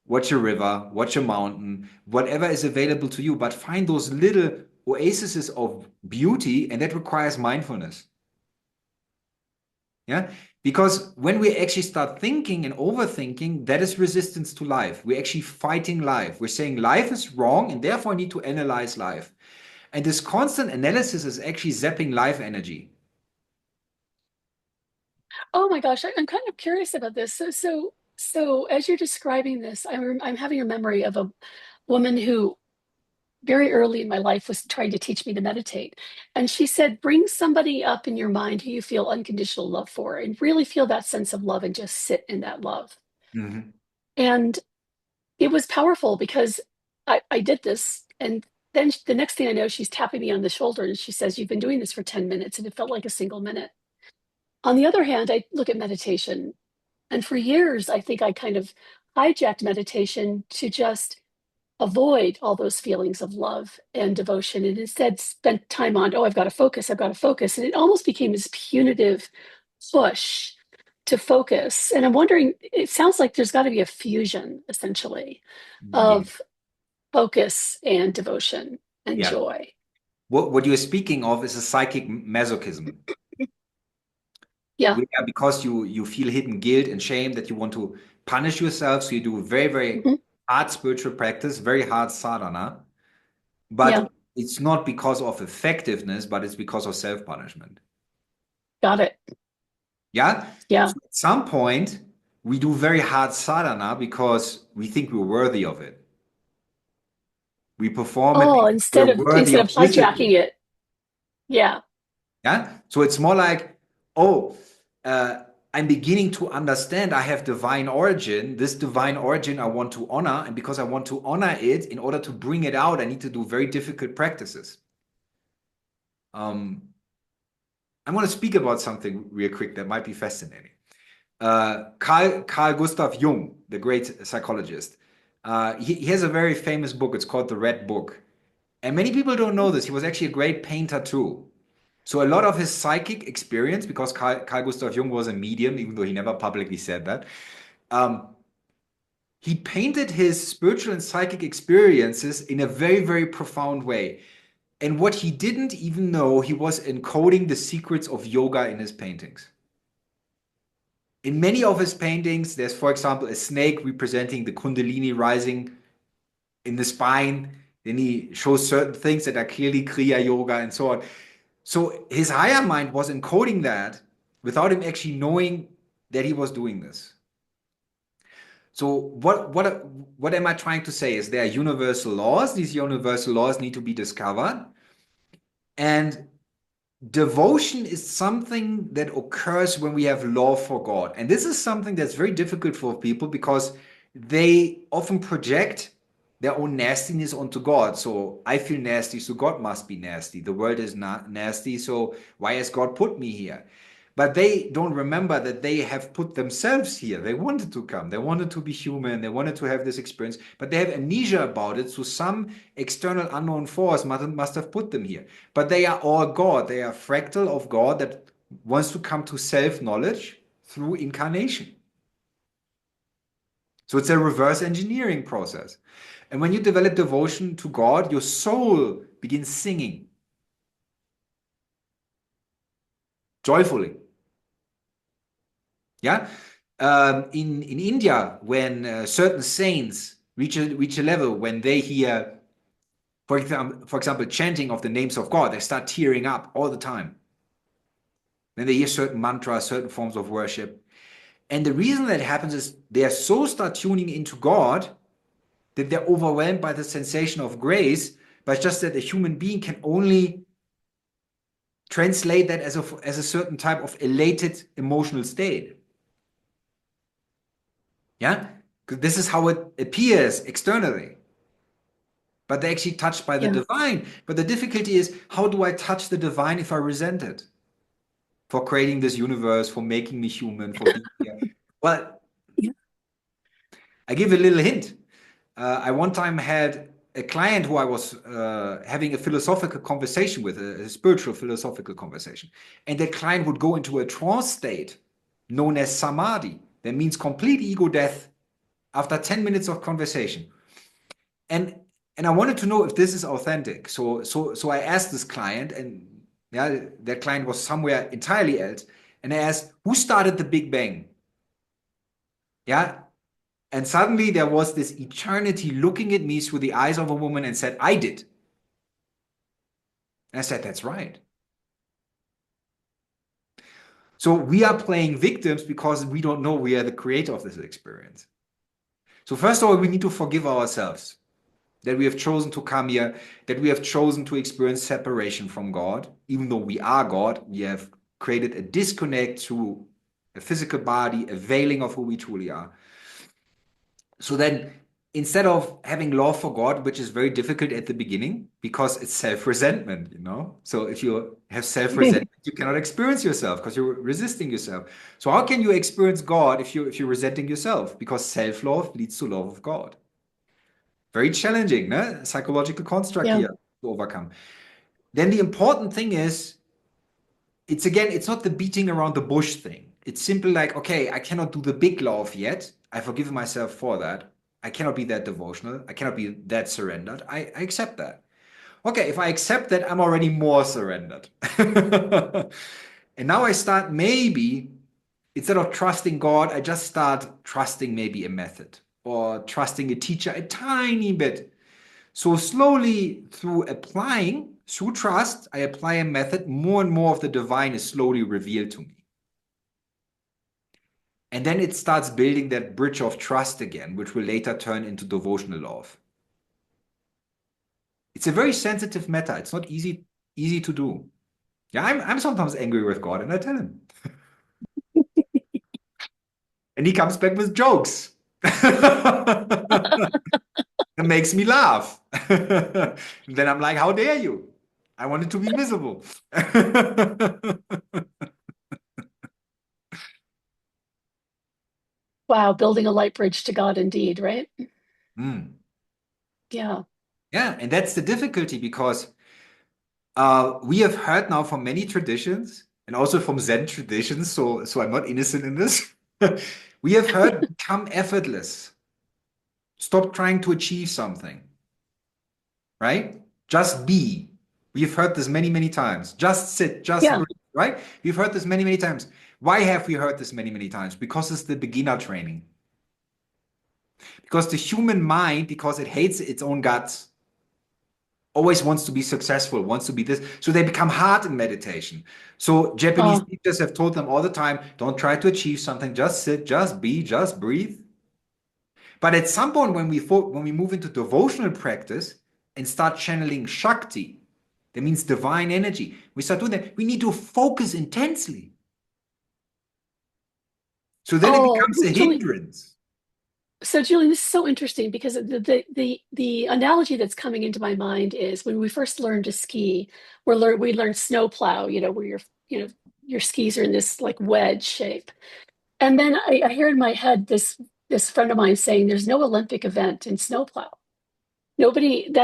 watch a river, watch a mountain, whatever is available to you, but find those little oases of beauty, and that requires mindfulness. Yeah. Because when we actually start thinking and overthinking, that is resistance to life. We're actually fighting life. We're saying life is wrong and therefore I need to analyze life. And this constant analysis is actually zapping life energy. Oh my gosh, I'm kind of curious about this. So as you're describing this, I'm having a memory of a woman who very early in my life was trying to teach me to meditate. And she said, bring somebody up in your mind who you feel unconditional love for and really feel that sense of love and just sit in that love. Mhm. And it was powerful because I did this. And then the next thing I know, she's tapping me on the shoulder and she says, you've been doing this for 10 minutes. And it felt like a single minute. On the other hand, I look at meditation. And for years, I think I kind of hijacked meditation to just avoid all those feelings of love and devotion and instead spent time on, oh, I've got to focus, I've got to focus. And it almost became this punitive push to focus. And I'm wondering, it sounds like there's got to be a fusion essentially Yeah. of focus and devotion and Yeah. joy. What you're speaking of is a psychic masochism. Yeah. Because you feel hidden guilt and shame that you want to punish yourself. So you do very, very Mhm. hard spiritual practice, very hard sadhana. Yeah. But it's not because of effectiveness, but it's because of self-punishment. Got it. Yeah. Yeah. So at some point, we do very hard sadhana because we think we're worthy of it. We perform it Oh, because instead we're of worthy instead of of hijacking discipline. it. Yeah. Yeah. So it's more like, oh, I'm beginning to understand I have divine origin. This divine origin I want to honor. And because I want to honor it, in order to bring it out, I need to do very difficult practices. Um, I want to speak about something real quick that might be fascinating. Carl Gustav Jung, the great psychologist, he has a very famous book. It's called The Red Book. And many people don't know this. He was actually a great painter too. So a lot of his psychic experience, because Carl Gustav Jung was a medium, even though he never publicly said that, um, he painted his spiritual and psychic experiences in a very, very profound way. And what he didn't even know, he was encoding the secrets of yoga in his paintings. In many of his paintings, there's, for example, a snake representing the Kundalini rising in the spine. Then he shows certain things that are clearly Kriya Yoga and so on. So his higher mind was encoding that without him actually knowing that he was doing this. So what am I trying to say is there are universal laws. These universal laws need to be discovered. And devotion is something that occurs when we have love for God. And this is something that's very difficult for people because they often project their own nastiness onto God. So I feel nasty, so God must be nasty. The world is not nasty, so why has God put me here? But they don't remember that they have put themselves here. They wanted to come. They wanted to be human. They wanted to have this experience, but they have amnesia about it. So some external unknown force must have put them here. But they are all God. They are fractal of God that wants to come to self-knowledge through incarnation. So it's a reverse engineering process. And when you develop devotion to God, your soul begins singing joyfully. Yeah. In India, when certain saints reach a level when they hear, for example, chanting of the names of God, they start tearing up all the time. Then they hear certain mantras, certain forms of worship. And the reason that happens is they start tuning into God that they're overwhelmed by the sensation of grace, but it's just that a human being can only translate that as a certain type of elated emotional state. Yeah, because this is how it appears externally. But they're actually touched by the divine. But the difficulty is, how do I touch the divine if I resent it? For creating this universe, for making me human, for being here. Well, I give a little hint. I one time had a client who I was having a philosophical conversation with, a spiritual philosophical conversation. And that client would go into a trance state known as samadhi. That means complete ego death after 10 minutes of conversation. And I wanted to know if this is authentic. So I asked this client, and yeah, that client was somewhere entirely else. And I asked, who started the Big Bang? Yeah. And suddenly there was this eternity looking at me through the eyes of a woman and said, I did. And I said, that's right. So we are playing victims because we don't know we are the creator of this experience. So first of all, we need to forgive ourselves that we have chosen to come here, that we have chosen to experience separation from God. Even though we are God, we have created a disconnect through a physical body, a veiling of who we truly are. So then, instead of having love for God, which is very difficult at the beginning because it's self-resentment, you know? So if you have self-resentment, you cannot experience yourself because you're resisting yourself. So how can you experience God if you're resenting yourself? Because self-love leads to love of God. Very challenging, né? Psychological construct here to overcome. Then the important thing is, it's not the beating around the bush thing. It's simply like, okay, I cannot do the big love yet. I forgive myself for that. I cannot be that devotional. I cannot be that surrendered. I accept that. Okay, if I accept that, I'm already more surrendered. And now I start maybe, instead of trusting God, I just start trusting maybe a method or trusting a teacher a tiny bit. So slowly through trust, I apply a method, more and more of the divine is slowly revealed to me. And then it starts building that bridge of trust again, which will later turn into devotional love. It's a very sensitive matter. It's not easy to do. Yeah, I'm sometimes angry with God and I tell him. And he comes back with jokes. It makes me laugh. Then I'm like, how dare you? I wanted to be visible. Wow, building a light bridge to God indeed, right? Mm. Yeah. Yeah, and that's the difficulty because we have heard now from many traditions and also from Zen traditions, so I'm not innocent in this. We have heard become effortless. Stop trying to achieve something, right? Just be. We've heard this many, many times. Just sit, just Yeah. breathe, right? We've heard this many, many times. Why have we heard this many, many times? Because it's the beginner training. Because the human mind, because it hates its own guts, always wants to be successful, wants to be this. So they become hard in meditation. So Japanese teachers have told them all the time, don't try to achieve something, just sit, just be, just breathe. But at some point when we move into devotional practice and start channeling Shakti, that means divine energy, we start doing that, we need to focus intensely. So then it becomes a hindrance. So Julian, this is so interesting because the analogy that's coming into my mind is when we first learned to ski, we learned snowplow, where your skis are in this like wedge shape. And then I hear in my head this friend of mine saying there's no Olympic event in snowplow. Nobody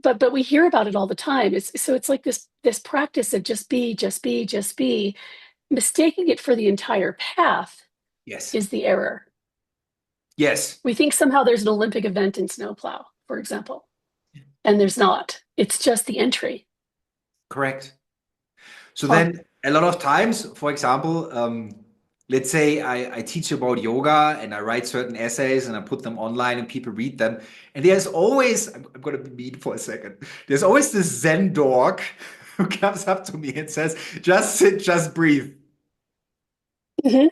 but we hear about it all the time. It's like this practice of just be, just be, just be. Mistaking it for the entire path Yes. is the error. Yes. We think somehow there's an Olympic event in snowplow, for example, and there's not. It's just the entry. Correct. So then a lot of times, for example, let's say I teach about yoga and I write certain essays and I put them online and people read them. And there's always, I'm going to be mean for a second, there's always this Zen dog who comes up to me and says, just sit, just breathe. Mm-hmm.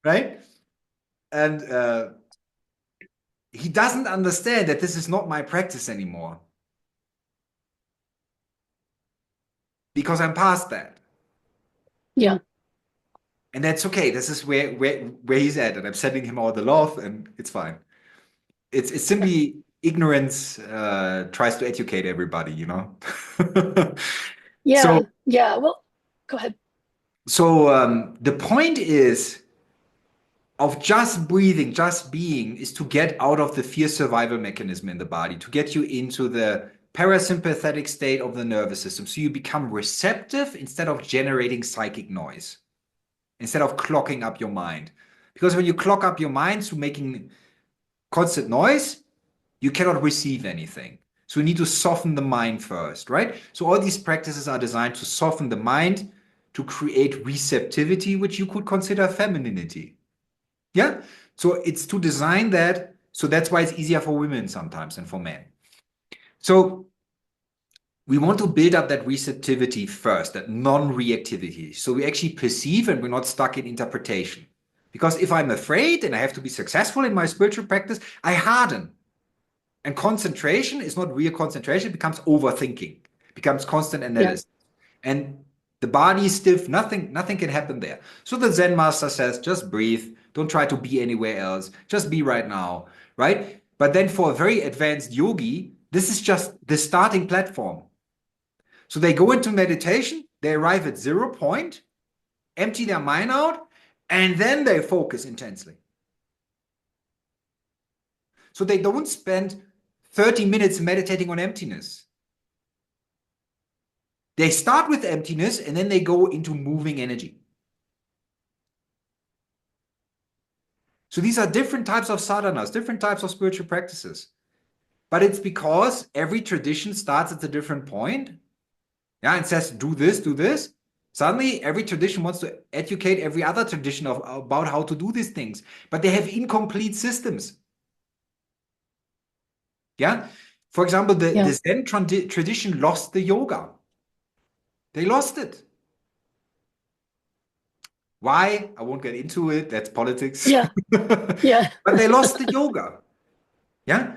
Right? And he doesn't understand that this is not my practice anymore. Because I'm past that. Yeah. And that's okay. This is where he's at. And I'm sending him all the love and it's fine. It's simply ignorance tries to educate everybody, Yeah. So Yeah. Well, go ahead. So the point is of just breathing, just being, is to get out of the fear survival mechanism in the body, to get you into the parasympathetic state of the nervous system. So you become receptive instead of generating psychic noise, instead of clogging up your mind. Because when you clog up your mind through making constant noise, you cannot receive anything. So we need to soften the mind first, right? So all these practices are designed to soften the mind, to create receptivity, which you could consider femininity. Yeah? So it's to design that. So that's why it's easier for women sometimes than for men. So we want to build up that receptivity first, that non-reactivity. So we actually perceive and we're not stuck in interpretation. Because if I'm afraid and I have to be successful in my spiritual practice, I harden. And concentration is not real concentration, it becomes overthinking, becomes constant analysis. Yeah. And the body is stiff, nothing can happen there. So the Zen master says, just breathe, don't try to be anywhere else, just be right now, right? But then for a very advanced yogi, this is just the starting platform. So they go into meditation, they arrive at 0 point, empty their mind out, and then they focus intensely. So they don't spend 30 minutes meditating on emptiness. They start with emptiness and then they go into moving energy. So these are different types of sadhanas, different types of spiritual practices. But it's because every tradition starts at a different point. Yeah, and says, do this, do this. Suddenly, every tradition wants to educate every other tradition about how to do these things. But they have incomplete systems. Yeah. For example, the Zen tradition lost the yoga. They lost it. Why? I won't get into it. That's politics. Yeah. Yeah. But they lost the yoga. Yeah.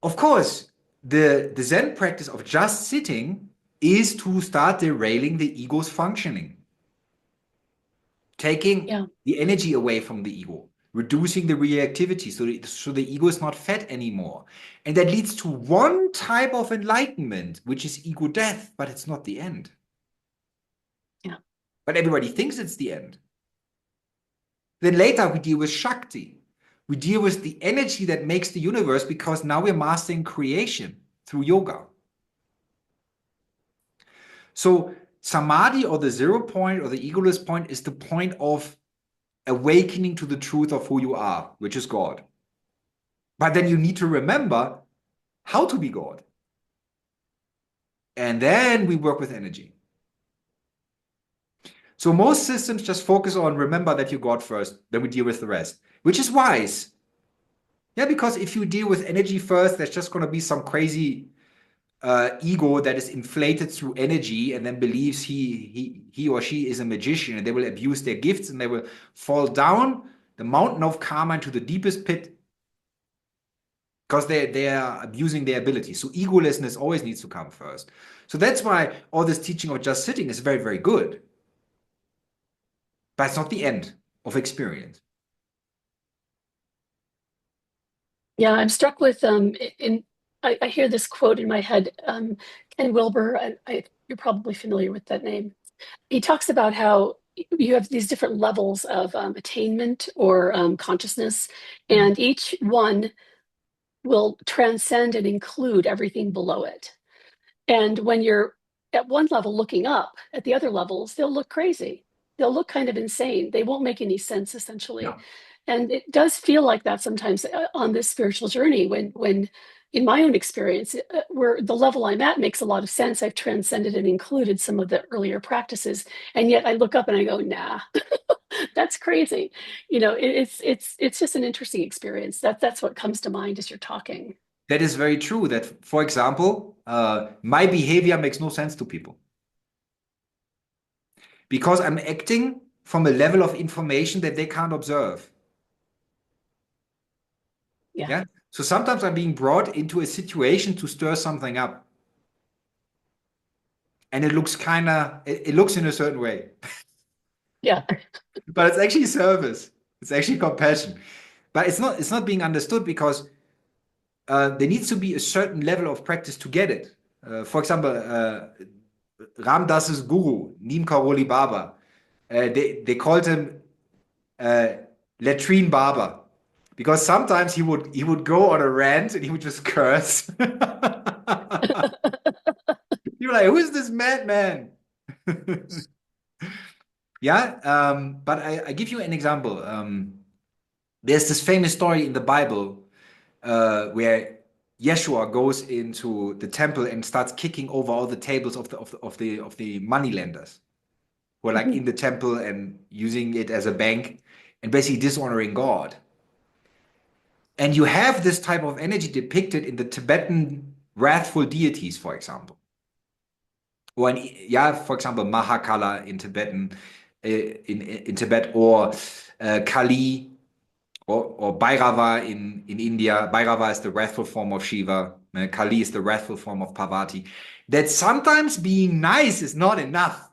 Of course, the Zen practice of just sitting is to start derailing the ego's functioning. Taking the energy away from the ego, reducing the reactivity so the ego is not fed anymore. And that leads to one type of enlightenment, which is ego death, but it's not the end. Yeah. But everybody thinks it's the end. Then later we deal with Shakti. We deal with the energy that makes the universe, because now we're mastering creation through yoga. So samadhi, or the 0 point, or the egoless point, is the point of awakening to the truth of who you are, which is God. But then you need to remember how to be God. And then we work with energy. So most systems just focus on remember that you God first, then we deal with the rest, which is wise. Yeah, because if you deal with energy first, there's just going to be some crazy ego that is inflated through energy and then believes he or she is a magician, and they will abuse their gifts and they will fall down the mountain of karma into the deepest pit because they are abusing their ability. So egolessness always needs to come first. So that's why all this teaching of just sitting is very, very good. But it's not the end of experience. Yeah, I'm struck with I hear this quote in my head. Ken Wilber, you're probably familiar with that name. He talks about how you have these different levels of attainment or consciousness, and each one will transcend and include everything below it. And when you're at one level looking up, at the other levels, they'll look crazy. They'll look kind of insane. They won't make any sense, essentially. Yeah. And it does feel like that sometimes on this spiritual journey when in my own experience, where the level I'm at makes a lot of sense. I've transcended and included some of the earlier practices. And yet I look up and I go, nah, that's crazy. You know, it's just an interesting experience. That's what comes to mind as you're talking. That is very true. That, for example, my behavior makes no sense to people because I'm acting from a level of information that they can't observe. Yeah. So sometimes I'm being brought into a situation to stir something up. And it looks it looks in a certain way. Yeah. But it's actually service. It's actually compassion. But it's not being understood because there needs to be a certain level of practice to get it. For example, Ram Dass's guru, Neem Karoli Baba, they called him Latrine Baba because sometimes he would go on a rant and he would just curse. You're like, who is this madman? Yeah, but I give you an example. There's this famous story in the Bible where Yeshua goes into the temple and starts kicking over all the tables of the moneylenders who are like in the temple and using it as a bank and basically dishonoring God. And you have this type of energy depicted in the Tibetan wrathful deities, for example. Or for example, Mahakala in Tibetan, in Tibet, or Kali, or Bhairava in India. Bhairava is the wrathful form of Shiva. Kali is the wrathful form of Parvati. That sometimes being nice is not enough.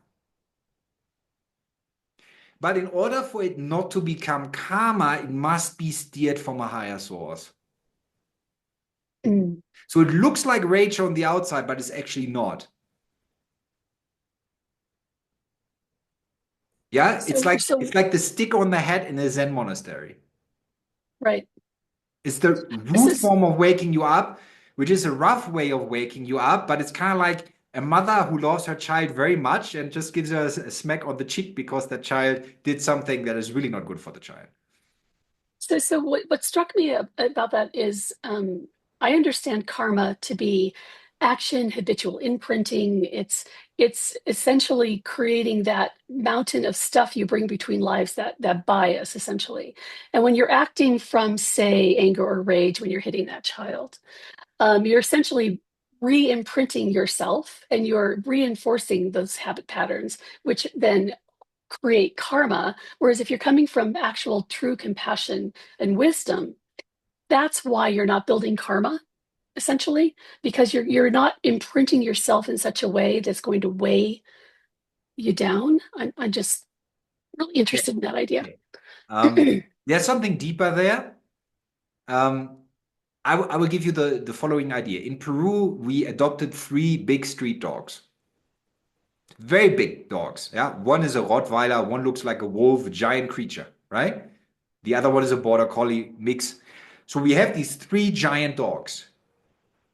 But in order for it not to become karma, it must be steered from a higher source. Mm. So it looks like rage on the outside, but it's actually not. Yeah, it's like the stick on the head in a Zen monastery. Right. It's the root form of waking you up, which is a rough way of waking you up, but it's kind of like a mother who loves her child very much and just gives her a smack on the cheek because the child did something that is really not good for the child. So what struck me about that is I understand karma to be action, habitual imprinting. It's essentially creating that mountain of stuff you bring between lives, that bias essentially. And when you're acting from, say, anger or rage when you're hitting that child, you're essentially re-imprinting yourself and you're reinforcing those habit patterns, which then create karma. Whereas if you're coming from actual true compassion and wisdom, that's why you're not building karma, essentially, because you're not imprinting yourself in such a way that's going to weigh you down. I'm just really interested in that idea. There's something deeper there. I will give you the following idea. In Peru, we adopted 3 big street dogs. Very big dogs. Yeah, one is a Rottweiler, one looks like a wolf, a giant creature, right? The other one is a border collie mix. So we have these 3 giant dogs,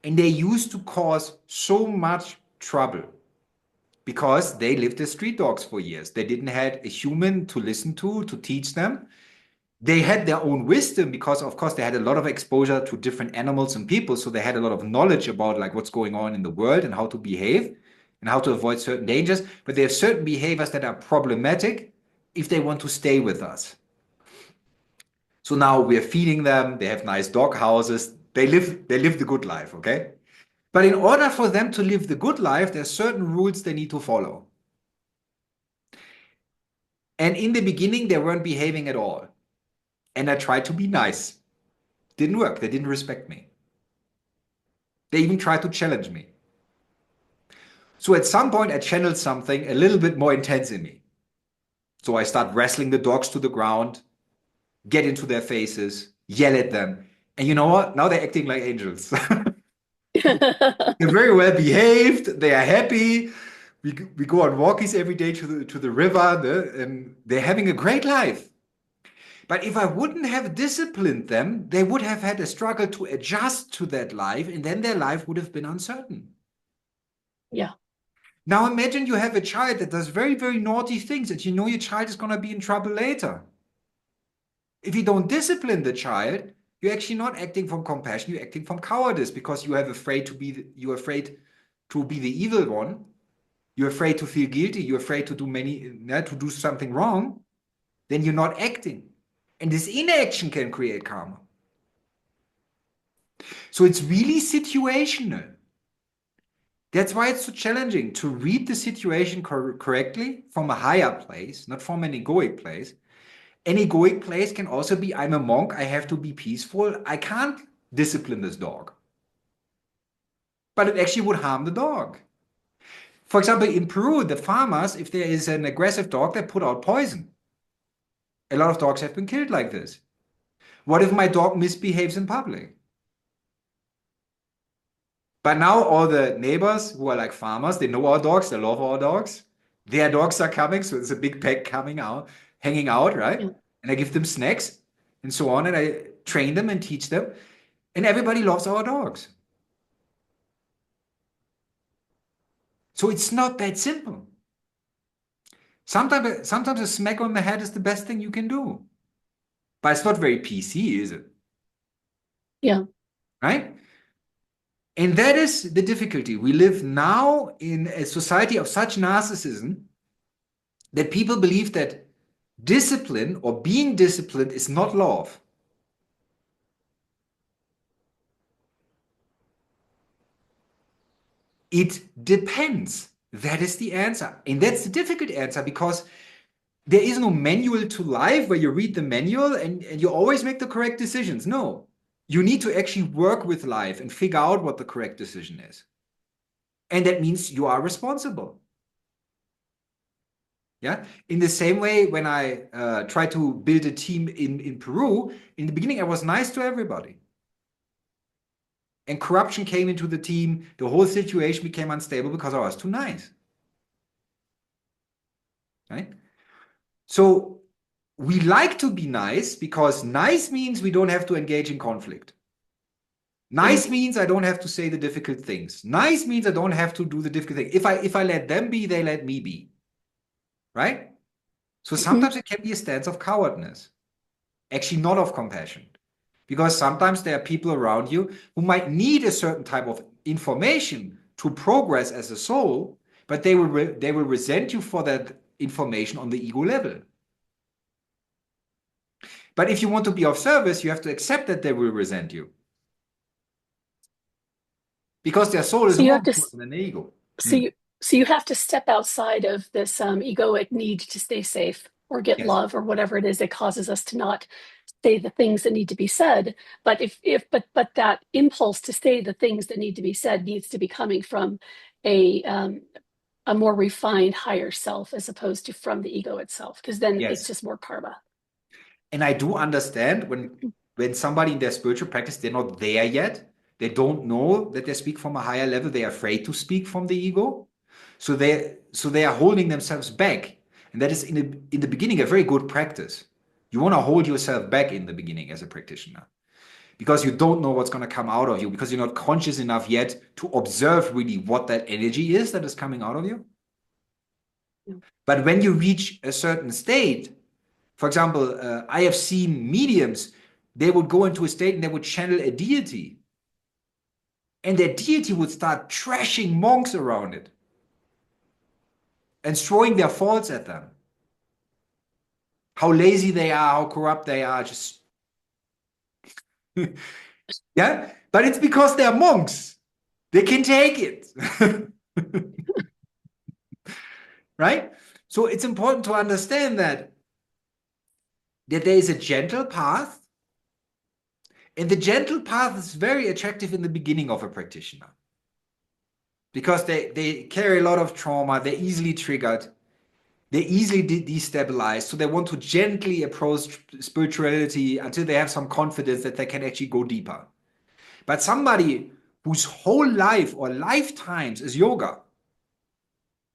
and they used to cause so much trouble because they lived as street dogs for years. They didn't have a human to listen to teach them. They had their own wisdom because, of course, they had a lot of exposure to different animals and people. So they had a lot of knowledge about like what's going on in the world and how to behave. and how to avoid certain dangers, but they have certain behaviors that are problematic if they want to stay with us. So now we're feeding them, they have nice dog houses, they live the good life, okay? But in order for them to live the good life, there are certain rules they need to follow. And in the beginning, they weren't behaving at all. And I tried to be nice. Didn't work. They didn't respect me. They even tried to challenge me. So at some point, I channeled something a little bit more intense in me. So I start wrestling the dogs to the ground, get into their faces, yell at them. And you know what? Now they're acting like angels. They're very well behaved. They are happy. We go on walkies every day to the river, and they're having a great life. But if I wouldn't have disciplined them, they would have had a struggle to adjust to that life, and then their life would have been uncertain. Yeah. Now imagine you have a child that does very, very naughty things, and you know your child is going to be in trouble later. If you don't discipline the child, you're actually not acting from compassion, you're acting from cowardice, because you're afraid to be the evil one. You're afraid to feel guilty. You're afraid to do something wrong. Then you're not acting. And this inaction can create karma. So it's really situational. That's why it's so challenging to read the situation correctly from a higher place, not from an egoic place. An egoic place can also be, I'm a monk, I have to be peaceful. I can't discipline this dog. But it actually would harm the dog. For example, in Peru, the farmers, if there is an aggressive dog, they put out poison. A lot of dogs have been killed like this. What if my dog misbehaves in public? But now all the neighbors who are like farmers, they know our dogs, they love our dogs. Their dogs are coming, so it's a big pack hanging out, right? Yeah. And I give them snacks and so on, and I train them and teach them. And everybody loves our dogs. So it's not that simple. Sometimes a smack on the head is the best thing you can do. But it's not very PC, is it? Yeah. Right? And that is the difficulty. We live now in a society of such narcissism that people believe that discipline or being disciplined is not love. It depends. That is the answer. And that's the difficult answer, because there is no manual to life where you read the manual and you always make the correct decisions. No. You need to actually work with life and figure out what the correct decision is. And that means you are responsible. Yeah. In the same way, when I tried to build a team in Peru, in the beginning, I was nice to everybody. And corruption came into the team. The whole situation became unstable because I was too nice. Right? So we like to be nice because nice means we don't have to engage in conflict. Nice means I don't have to say the difficult things. Nice means I don't have to do the difficult things. If I let them be, they let me be. Right? So sometimes it can be a stance of cowardness. Actually, not of compassion. Because sometimes there are people around you who might need a certain type of information to progress as a soul, but they will resent you for that information on the ego level. But if you want to be of service, you have to accept that they will resent you. Because their soul is more important than the ego. So you have to step outside of this egoic need to stay safe or get love or whatever it is that causes us to not say the things that need to be said. But but that impulse to say the things that need to be said needs to be coming from a more refined higher self as opposed to from the ego itself, because then it's just more karma. And I do understand when somebody in their spiritual practice, they're not there yet. They don't know that they speak from a higher level. They're afraid to speak from the ego. So they are holding themselves back. And that is in the beginning a very good practice. You want to hold yourself back in the beginning as a practitioner, because you don't know what's going to come out of you, because you're not conscious enough yet to observe really what that energy is that is coming out of you. Yeah. But when you reach a certain state, for example, I have seen mediums, they would go into a state and they would channel a deity. And that deity would start trashing monks around it. and throwing their faults at them. How lazy they are, how corrupt they are, just yeah. But it's because they're monks. They can take it. Right? So it's important to understand that there is a gentle path, and the gentle path is very attractive in the beginning of a practitioner because they carry a lot of trauma, they're easily triggered, they're easily destabilized, so they want to gently approach spirituality until they have some confidence that they can actually go deeper. But somebody whose whole life or lifetimes is yoga,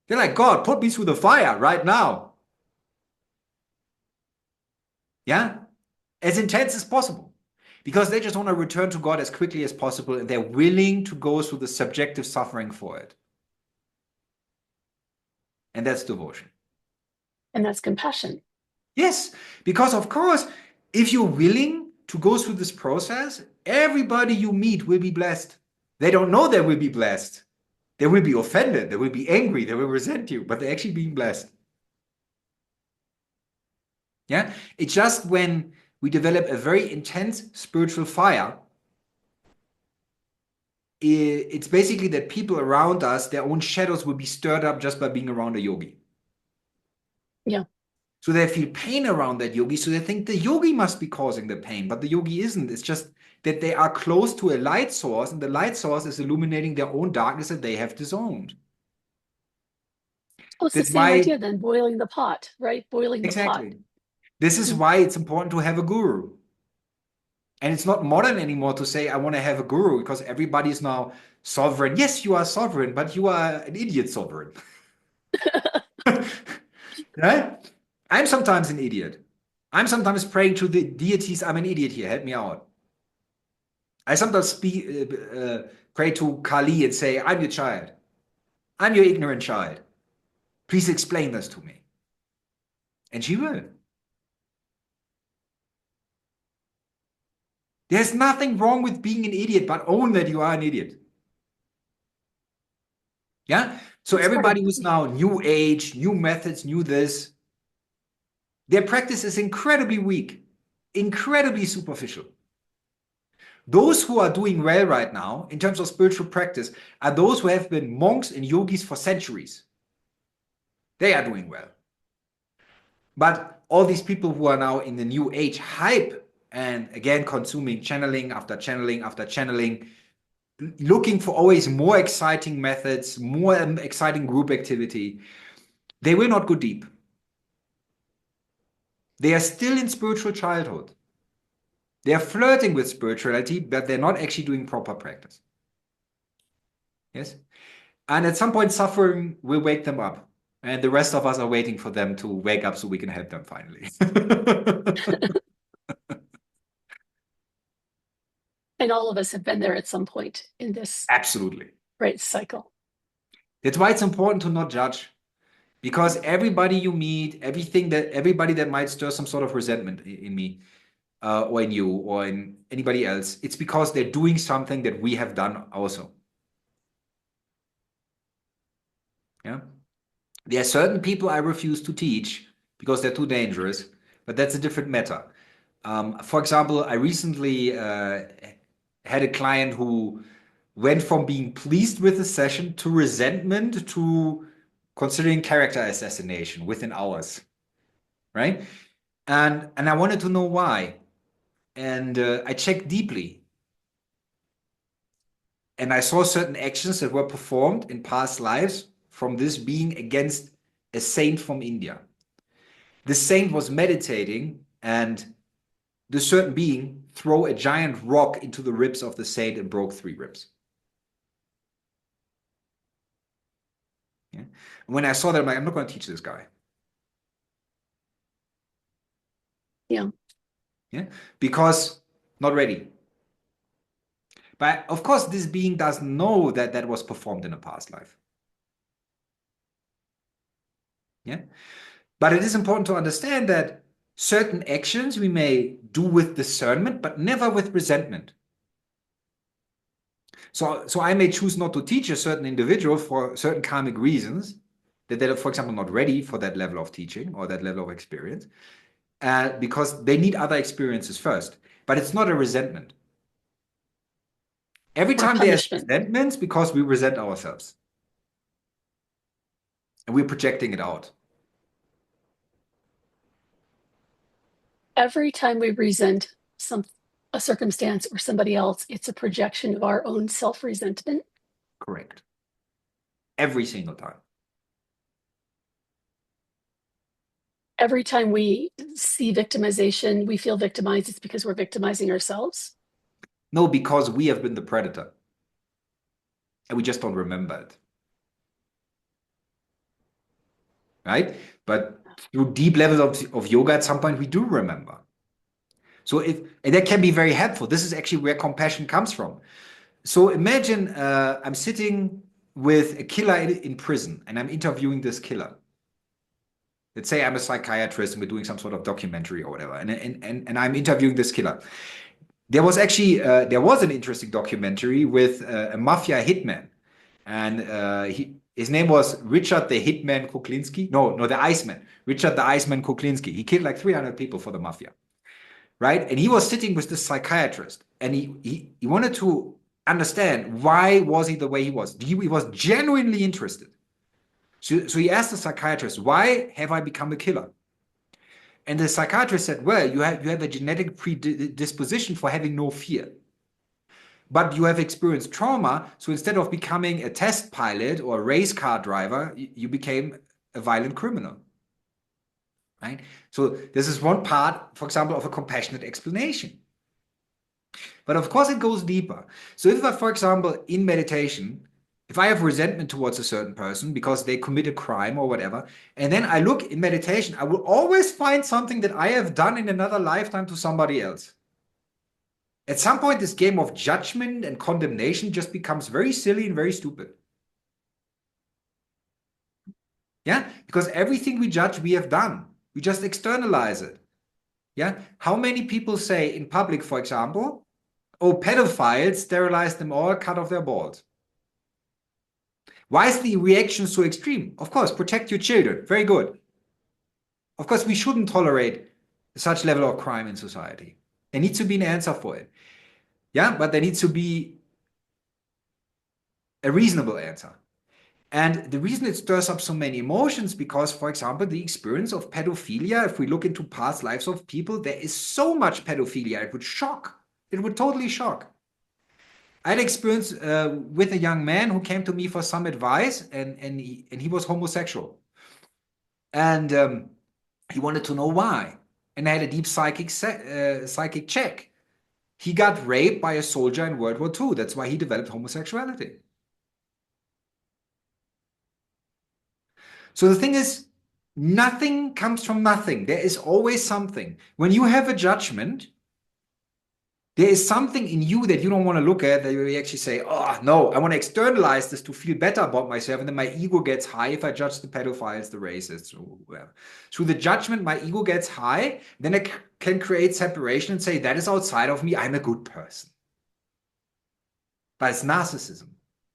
they're like, God, put me through the fire right now. Yeah? As intense as possible. Because they just want to return to God as quickly as possible, and they're willing to go through the subjective suffering for it. And that's devotion. And that's compassion. Yes, because of course, if you're willing to go through this process, everybody you meet will be blessed. They don't know they will be blessed. They will be offended, they will be angry, they will resent you, but they're actually being blessed. Yeah, it's just when we develop a very intense spiritual fire, it's basically that people around us, their own shadows will be stirred up just by being around a yogi. Yeah. So they feel pain around that yogi, so they think the yogi must be causing the pain, but the yogi isn't. It's just that they are close to a light source, and the light source is illuminating their own darkness that they have disowned. Oh, it's That's the same why, idea then, boiling the pot, right? Boiling the pot. exactly. This is why it's important to have a guru. And it's not modern anymore to say, I want to have a guru, because everybody is now sovereign. Yes, you are sovereign, but you are an idiot sovereign. Right? I'm sometimes an idiot. I'm sometimes praying to the deities, I'm an idiot here, help me out. I sometimes pray to Kali and say, I'm your child. I'm your ignorant child. Please explain this to me. And she will. There's nothing wrong with being an idiot, but own that you are an idiot. Yeah? So everybody who's now new age, new methods, new this, their practice is incredibly weak, incredibly superficial. Those who are doing well right now, in terms of spiritual practice, are those who have been monks and yogis for centuries. They are doing well. But all these people who are now in the new age hype, and again, consuming channeling after channeling after channeling, looking for always more exciting methods, more exciting group activity, they will not go deep. They are still in spiritual childhood. They are flirting with spirituality, but they're not actually doing proper practice. Yes? And at some point, suffering will wake them up. And the rest of us are waiting for them to wake up so we can help them finally. And all of us have been there at some point in this Absolutely. great cycle. That's why it's important to not judge. Because everybody you meet, everybody that might stir some sort of resentment in me, or in you, or in anybody else, it's because they're doing something that we have done also. Yeah. There are certain people I refuse to teach because they're too dangerous, but that's a different matter. For example, I recently had a client who went from being pleased with the session to resentment to considering character assassination within hours, right? And I wanted to know why. And I checked deeply. And I saw certain actions that were performed in past lives from this being against a saint from India. The saint was meditating, and the certain being threw a giant rock into the ribs of the saint and broke 3 ribs. Yeah? And when I saw that, I'm like, I'm not going to teach this guy. Yeah. Yeah, because not ready. But of course, this being doesn't know that that was performed in a past life. Yeah, but it is important to understand that certain actions we may do with discernment, but never with resentment. So I may choose not to teach a certain individual for certain karmic reasons, that they're, for example, not ready for that level of teaching or that level of experience, because they need other experiences first. But it's not a resentment. Every time there's resentments, because we resent ourselves. And we're projecting it out. Every time we resent a circumstance or somebody else, it's a projection of our own self-resentment. Correct. Every single time. Every time we see victimization, we feel victimized, it's because we're victimizing ourselves? No, because we have been the predator. And we just don't remember it. Right? But through deep levels of yoga, at some point, we do remember. So and that can be very helpful. This is actually where compassion comes from. So imagine I'm sitting with a killer in prison, and I'm interviewing this killer. Let's say I'm a psychiatrist and we're doing some sort of documentary or whatever, and I'm interviewing this killer. There was actually there was an interesting documentary with a mafia hitman, and his name was Richard the Hitman Kuklinski. No, the Iceman. Richard the Iceman Kuklinski. He killed like 300 people for the mafia, right? And he was sitting with this psychiatrist, and he wanted to understand why was he the way he was. He was genuinely interested. So he asked the psychiatrist, why have I become a killer? And the psychiatrist said, well, you have a genetic predisposition for having no fear. But you have experienced trauma, so instead of becoming a test pilot or a race car driver, you became a violent criminal. Right? So this is one part, for example, of a compassionate explanation. But of course, it goes deeper. So if I, for example, in meditation, if I have resentment towards a certain person because they commit a crime or whatever, and then I look in meditation, I will always find something that I have done in another lifetime to somebody else. At some point, this game of judgment and condemnation just becomes very silly and very stupid. Yeah, because everything we judge, we have done. We just externalize it. Yeah, how many people say in public, for example, oh, pedophiles, sterilize them all, cut off their balls. Why is the reaction so extreme? Of course, protect your children. Very good. Of course, we shouldn't tolerate such level of crime in society. There needs to be an answer for it. Yeah, but there needs to be a reasonable answer. And the reason it stirs up so many emotions, because, for example, the experience of pedophilia, if we look into past lives of people, there is so much pedophilia, it would shock. It would totally shock. I had experience with a young man who came to me for some advice, and he was homosexual. And he wanted to know why. And I had a deep psychic check. He got raped by a soldier in World War II. That's why he developed homosexuality. So the thing is, nothing comes from nothing. There is always something. When you have a judgment, there is something in you that you don't want to look at, that you actually say, oh, no, I want to externalize this to feel better about myself. And then my ego gets high if I judge the pedophiles, the racists, or whoever. Through the judgment, my ego gets high. Then I can create separation and say, that is outside of me. I'm a good person. But it's narcissism.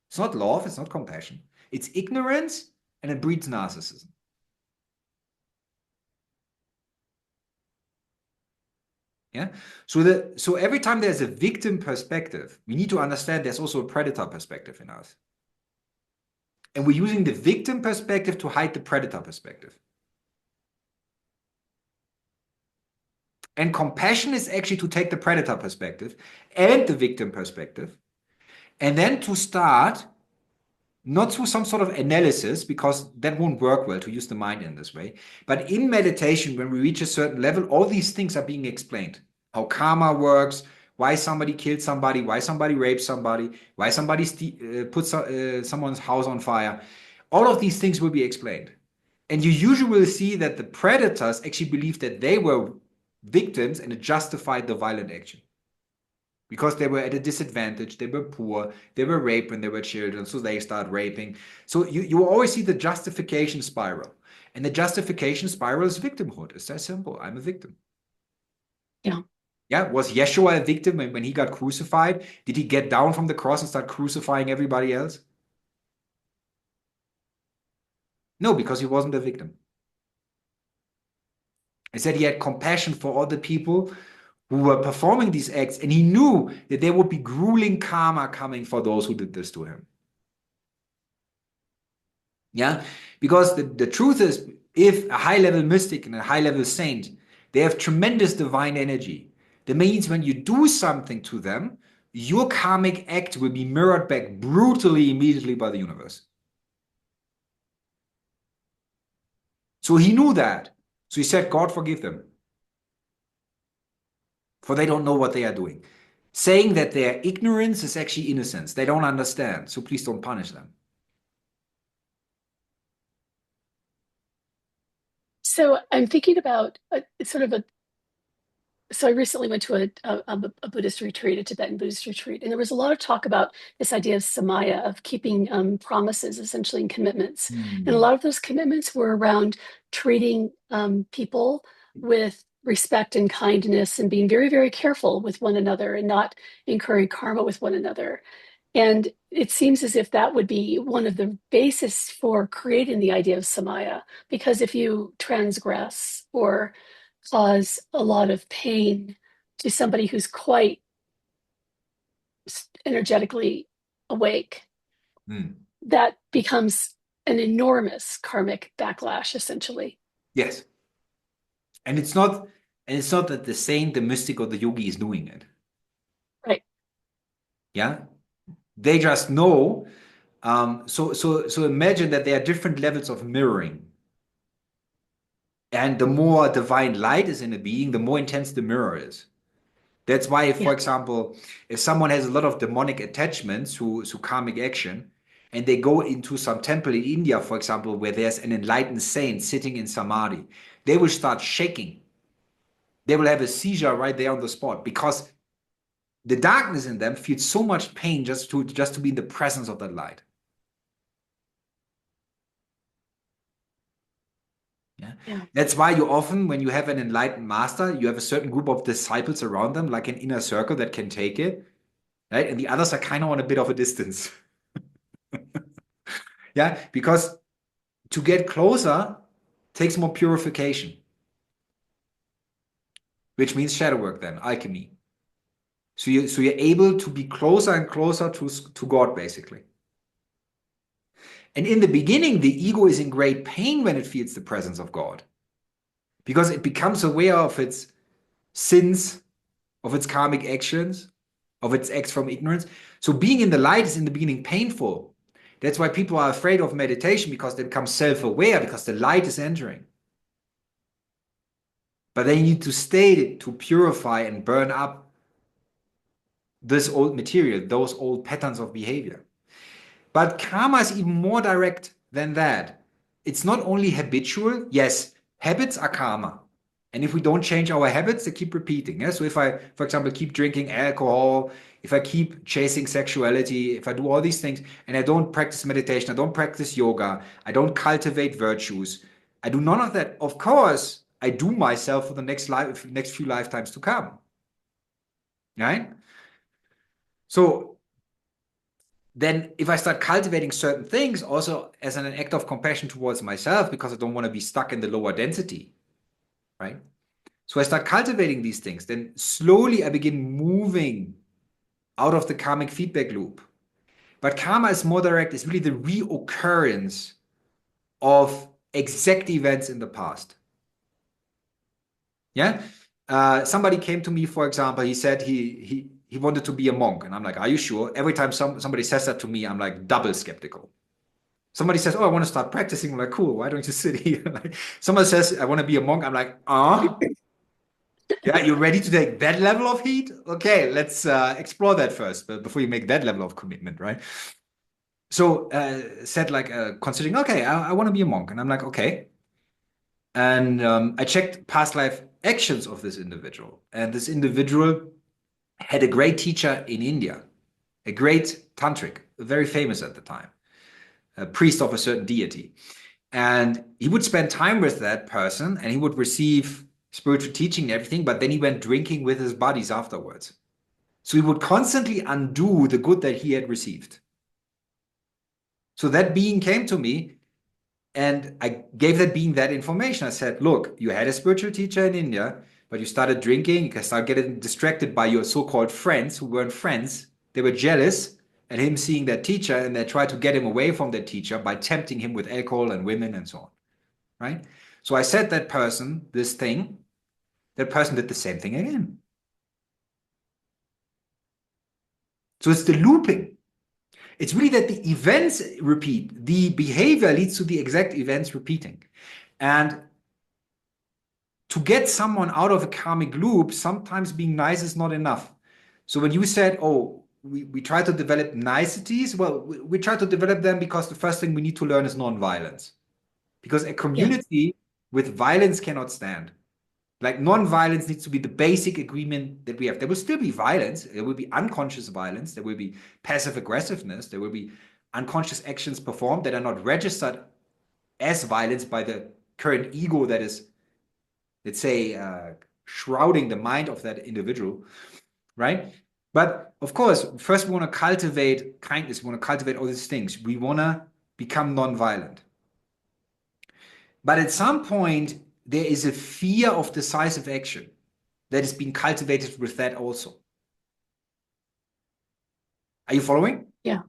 It's not love. It's not compassion. It's ignorance, and it breeds narcissism. Yeah. So every time there's a victim perspective, we need to understand there's also a predator perspective in us. And we're using the victim perspective to hide the predator perspective. And compassion is actually to take the predator perspective and the victim perspective, and then to start, not through some sort of analysis, because that won't work well to use the mind in this way. But in meditation, when we reach a certain level, all these things are being explained. How karma works, why somebody killed somebody, why somebody raped somebody, why somebody put someone's house on fire. All of these things will be explained. And you usually will see that the predators actually believe that they were victims and it justified the violent action. Because they were at a disadvantage, they were poor, they were raped when they were children, so they start raping. So you always see the justification spiral. And the justification spiral is victimhood. It's that simple. I'm a victim. Yeah. Yeah. Was Yeshua a victim when he got crucified? Did he get down from the cross and start crucifying everybody else? No, because he wasn't a victim. He said he had compassion for all the people who were performing these acts, and he knew that there would be grueling karma coming for those who did this to him. Yeah, because the truth is, if a high-level mystic and a high-level saint, they have tremendous divine energy. That means when you do something to them, your karmic act will be mirrored back brutally immediately by the universe. So he knew that. So he said, God forgive them, for they don't know what they are doing. Saying that their ignorance is actually innocence. They don't understand, so please don't punish them. So I'm thinking about so I recently went to a Buddhist retreat, a Tibetan Buddhist retreat, and there was a lot of talk about this idea of samaya, of keeping promises, essentially, and commitments. And a lot of those commitments were around treating people with respect and kindness and being very, very careful with one another and not incurring karma with one another. And it seems as if that would be one of the basis for creating the idea of samaya, because if you transgress or cause a lot of pain to somebody who's quite energetically awake, that becomes an enormous karmic backlash, essentially. Yes. And it's not that the saint, the mystic, or the yogi is doing it. Right. Yeah. They just know. So imagine that there are different levels of mirroring. And the more divine light is in a being, the more intense the mirror is. That's why, for example, if someone has a lot of demonic attachments to karmic action, and they go into some temple in India, for example, where there's an enlightened saint sitting in samadhi, they will start shaking. They will have a seizure right there on the spot, because the darkness in them feels so much pain just to be in the presence of that light. Yeah. That's why you often, when you have an enlightened master, you have a certain group of disciples around them, like an inner circle that can take it, right? And the others are kind of on a bit of a distance. Yeah, because to get closer takes more purification, which means shadow work then, alchemy. So you're able to be closer and closer to God, basically. And in the beginning, the ego is in great pain when it feels the presence of God, because it becomes aware of its sins, of its karmic actions, of its acts from ignorance. So being in the light is in the beginning painful. That's why people are afraid of meditation, because they become self-aware, because the light is entering. But they need to stay to purify and burn up this old material, those old patterns of behavior. But karma is even more direct than that. It's not only habitual. Yes, habits are karma. And if we don't change our habits, they keep repeating. Yeah? So if I, for example, keep drinking alcohol, if I keep chasing sexuality, if I do all these things, and I don't practice meditation, I don't practice yoga, I don't cultivate virtues, I do none of that, of course, I do myself for the next few lifetimes to come. Right? So then if I start cultivating certain things also as an act of compassion towards myself, because I don't want to be stuck in the lower density, right? So I start cultivating these things, then slowly I begin moving out of the karmic feedback loop. But karma is more direct. It's really the reoccurrence of exact events in the past. Yeah? Somebody came to me, for example, he said he wanted to be a monk. And I'm like, are you sure? Every time somebody says that to me, I'm like double skeptical. Somebody says, oh, I want to start practicing. I'm like, cool, why don't you sit here? Like, someone says, I want to be a monk. I'm like, yeah, you ready to take that level of heat? Okay, let's explore that first, but before you make that level of commitment, right? So said like considering, okay, I want to be a monk. And I'm like, okay. And I checked past life actions of this individual. And this individual had a great teacher in India, a great tantric, very famous at the time, a priest of a certain deity. And he would spend time with that person and he would receive spiritual teaching and everything, but then he went drinking with his buddies afterwards. So he would constantly undo the good that he had received. So that being came to me And I gave that being that information. I said, look, you had a spiritual teacher in India, but you started drinking, you started getting distracted by your so-called friends who weren't friends. They were jealous at him seeing that teacher, and they tried to get him away from that teacher by tempting him with alcohol and women and so on, right? So I said that person this thing, that person did the same thing again. So it's the looping. It's really that the events repeat. The behavior leads to the exact events repeating. And to get someone out of a karmic loop, sometimes being nice is not enough. So when you said, oh, we try to develop niceties, well, we try to develop them because the first thing we need to learn is non-violence. Because a community with violence cannot stand. Like non-violence needs to be the basic agreement that we have. There will still be violence. There will be unconscious violence. There will be passive aggressiveness. There will be unconscious actions performed that are not registered as violence by the current ego that is, let's say, shrouding the mind of that individual, right? But of course, first we want to cultivate kindness. We want to cultivate all these things. We want to become non-violent. But at some point, there is a fear of decisive action that is being cultivated with that also. Are you following? Yeah.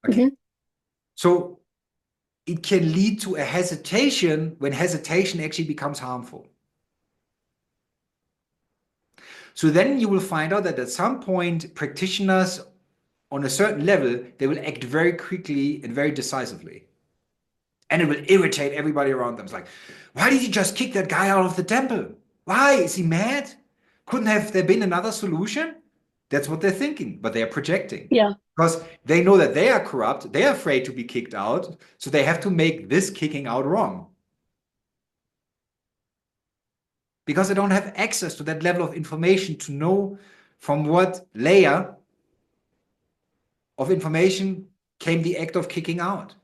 Okay. So it can lead to a hesitation when hesitation actually becomes harmful. So then you will find out that at some point, practitioners on a certain level, they will act very quickly and very decisively. And it will irritate everybody around them. It's like, why did you just kick that guy out of the temple? Why? Is he mad? Couldn't have there been another solution? That's what they're thinking, but they're projecting. Yeah. Because they know that they are corrupt, they're afraid to be kicked out, so they have to make this kicking out wrong. Because they don't have access to that level of information to know from what layer of information came the act of kicking out,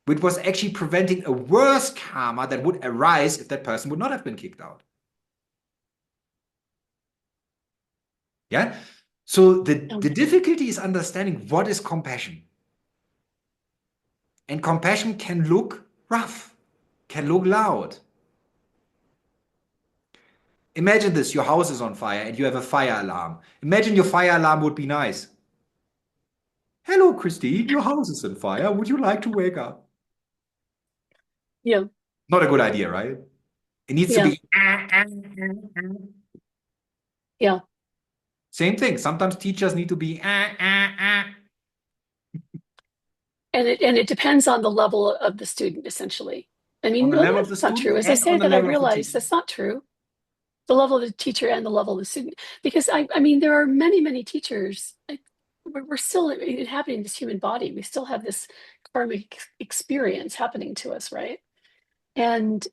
which was actually preventing a worse karma that would arise if that person would not have been kicked out. Yeah? So the difficulty is understanding what is compassion. And compassion can look rough, can look loud. Imagine this, your house is on fire and you have a fire alarm. Imagine your fire alarm would be nice. Hello, Christine, your house is on fire. Would you like to wake up? Yeah. Not a good idea, right? It needs to be. Yeah. Same thing. Sometimes teachers need to be. And it depends on the level of the student, essentially. I mean, On the no, level of the that's not student true. As I and on say the that, I level of the realize teacher. that's not true. The level of the teacher and the level of the student. Because I mean, there are many, many teachers. We're still inhabiting this human body. We still have this karmic experience happening to us, right? And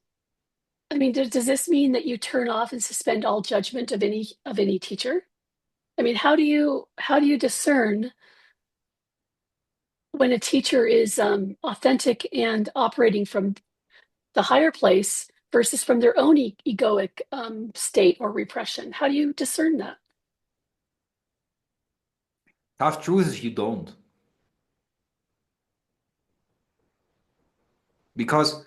I mean, does this mean that you turn off and suspend all judgment of any teacher? I mean, how do you discern when a teacher is authentic and operating from the higher place versus from their own egoic state or repression? How do you discern that? Tough truth is you don't. Because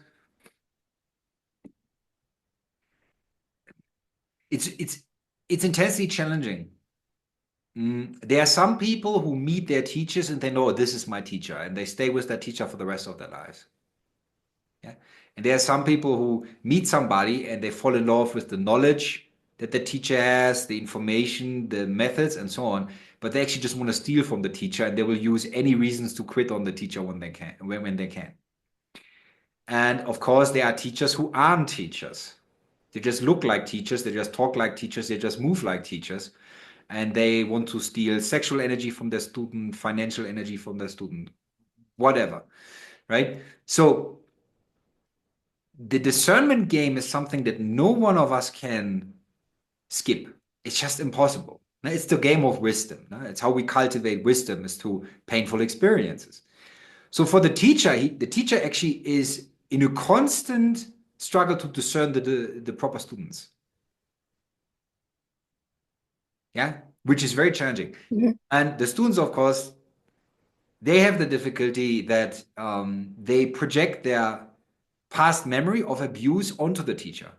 it's intensely challenging. There are some people who meet their teachers and they know, oh, this is my teacher, and they stay with that teacher for the rest of their lives. Yeah. And there are some people who meet somebody and they fall in love with the knowledge that the teacher has, the information, the methods, and so on. But they actually just want to steal from the teacher, and they will use any reasons to quit on the teacher when they can, when they can. And of course, there are teachers who aren't teachers. They just look like teachers, they just talk like teachers, they just move like teachers. And they want to steal sexual energy from their student, financial energy from their student, whatever, right? So the discernment game is something that no one of us can skip. It's just impossible. It's the game of wisdom. It's how we cultivate wisdom, is through painful experiences. So for the teacher actually is in a constant struggle to discern the proper students. Yeah, which is very challenging. And the students, of course, they have the difficulty that they project their past memory of abuse onto the teacher.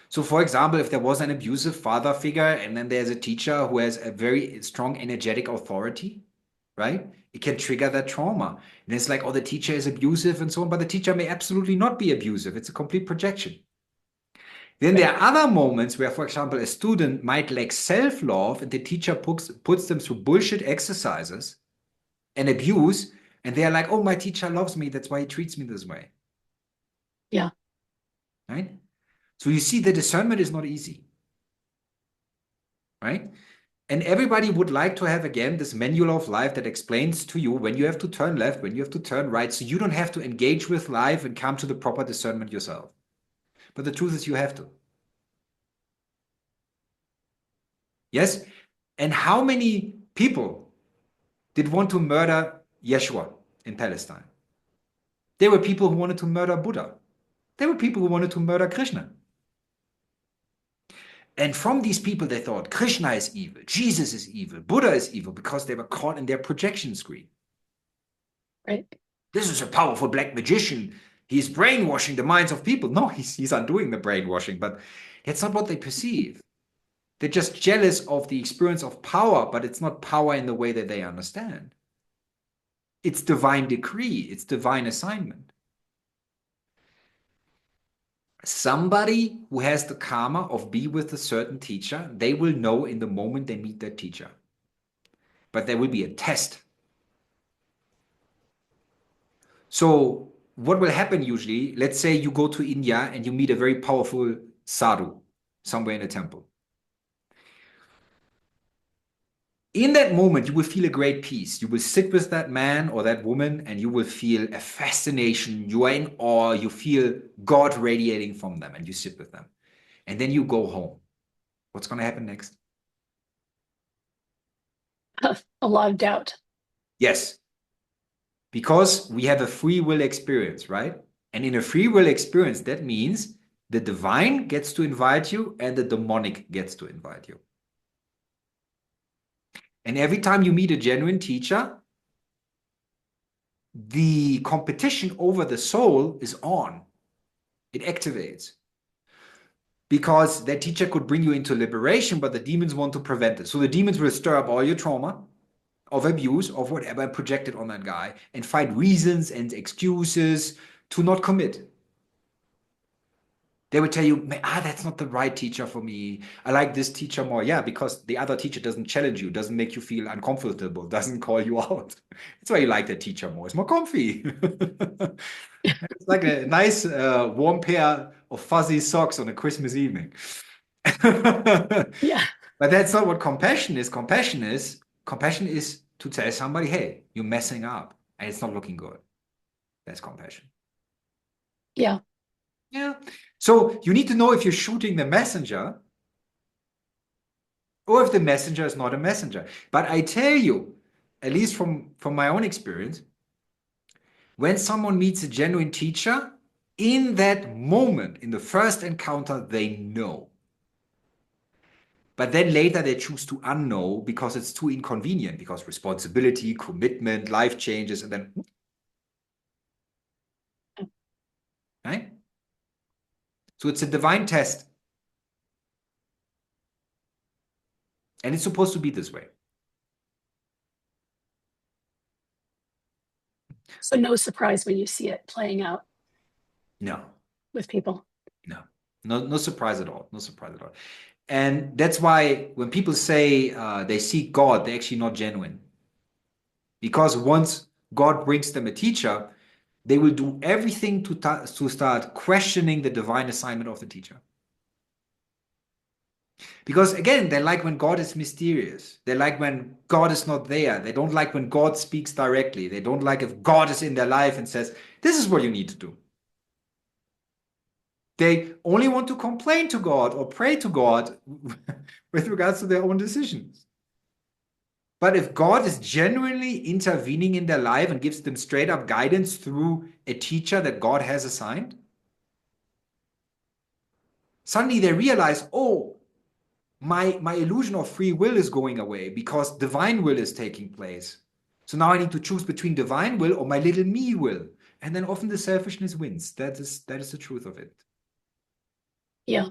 So for example, if there was an abusive father figure and then there's a teacher who has a very strong energetic authority, right? It can trigger that trauma. And it's like, oh, the teacher is abusive and so on, but the teacher may absolutely not be abusive. It's a complete projection. Then there are other moments where, for example, a student might lack self-love and the teacher puts them through bullshit exercises and abuse, and they're like, oh, my teacher loves me. That's why he treats me this way. Yeah. Right? So you see, the discernment is not easy. Right? And everybody would like to have, again, this manual of life that explains to you when you have to turn left, when you have to turn right, so you don't have to engage with life and come to the proper discernment yourself. But the truth is you have to. Yes? And how many people did want to murder Yeshua in Palestine? There were people who wanted to murder Buddha. There were people who wanted to murder Krishna. And from these people, they thought Krishna is evil, Jesus is evil, Buddha is evil, because they were caught in their projection screen. Right. This is a powerful black magician. He's brainwashing the minds of people. No, he's undoing the brainwashing, but that's not what they perceive. They're just jealous of the experience of power, but it's not power in the way that they understand. It's divine decree. It's divine assignment. Somebody who has the karma of be with a certain teacher, they will know in the moment they meet that teacher. But there will be a test. So what will happen usually, let's say you go to India and you meet a very powerful sadhu somewhere in a temple. In that moment, you will feel a great peace. You will sit with that man or that woman and you will feel a fascination. You are in awe. You feel God radiating from them and you sit with them. And then you go home. What's going to happen next? A lot of doubt. Yes. Because we have a free will experience, right? And in a free will experience, that means the divine gets to invite you and the demonic gets to invite you. And every time you meet a genuine teacher, the competition over the soul is on. It activates. Because that teacher could bring you into liberation, but the demons want to prevent it. So the demons will stir up all your trauma of abuse, of whatever, and project it on that guy and find reasons and excuses to not commit. They would tell you, that's not the right teacher for me. I like this teacher more. Yeah, because the other teacher doesn't challenge you, doesn't make you feel uncomfortable, doesn't call you out. That's why you like that teacher more. It's more comfy. It's like a nice warm pair of fuzzy socks on a Christmas evening. Yeah. But that's not what compassion is. Compassion is to tell somebody, hey, you're messing up and it's not looking good. That's compassion. Yeah. Yeah. So you need to know if you're shooting the messenger or if the messenger is not a messenger. But I tell you, at least from my own experience, when someone meets a genuine teacher, in that moment, in the first encounter, they know. But then later they choose to unknow because it's too inconvenient, because responsibility, commitment, life changes, and then, right? So it's a divine test. And it's supposed to be this way. So no surprise when you see it playing out. No. With people. No surprise at all. No surprise at all. And that's why when people say they seek God, they're actually not genuine. Because once God brings them a teacher, they will do everything to start questioning the divine assignment of the teacher. Because again, they like when God is mysterious. They like when God is not there. They don't like when God speaks directly. They don't like if God is in their life and says, this is what you need to do. They only want to complain to God or pray to God with regards to their own decisions. But if God is genuinely intervening in their life and gives them straight up guidance through a teacher that God has assigned, suddenly they realize, oh, my illusion of free will is going away because divine will is taking place. So now I need to choose between divine will or my little me will. And then often the selfishness wins. That is the truth of it. Yeah.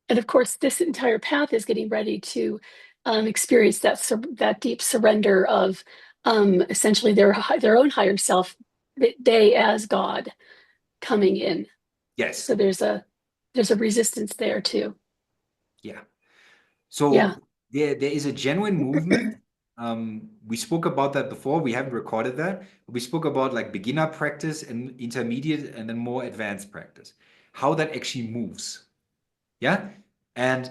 And of course, this entire path is getting ready to experience that deep surrender of essentially their own higher self, they as God coming in. Yes. So there's a resistance there too. Yeah. So Yeah. there is a genuine movement. We spoke about that before. We haven't recorded that. We spoke about like beginner practice and intermediate and then more advanced practice. How that actually moves. Yeah. And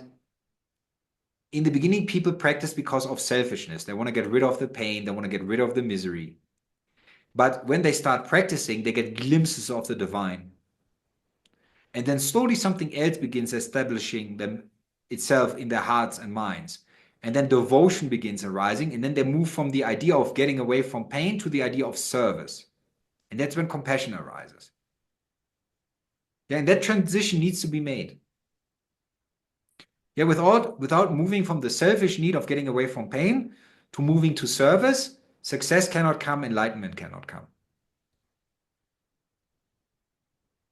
in the beginning, people practice because of selfishness. They want to get rid of the pain. They want to get rid of the misery. But when they start practicing, they get glimpses of the divine. And then slowly something else begins establishing itself in their hearts and minds. And then devotion begins arising. And then they move from the idea of getting away from pain to the idea of service. And that's when compassion arises. Yeah, and that transition needs to be made. Yeah, without moving from the selfish need of getting away from pain to moving to service, success cannot come, enlightenment cannot come.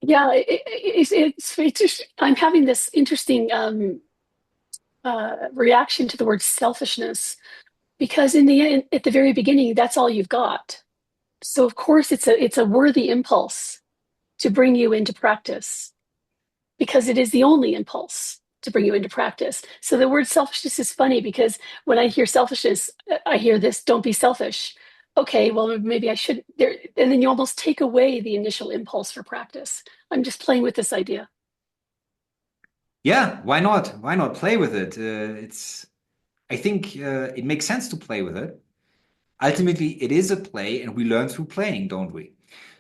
Yeah, it's just, I'm having this interesting reaction to the word selfishness because in the end, at the very beginning, that's all you've got. So of course, it's a worthy impulse to bring you into practice because it is the only impulse to bring you into practice. So the word selfishness is funny because when I hear selfishness, I hear this, don't be selfish. Okay, well, maybe I should there, and then you almost take away the initial impulse for practice. I'm just playing with this idea. Yeah, why not? Why not play with it? I think it makes sense to play with it. Ultimately, it is a play, and we learn through playing, don't we?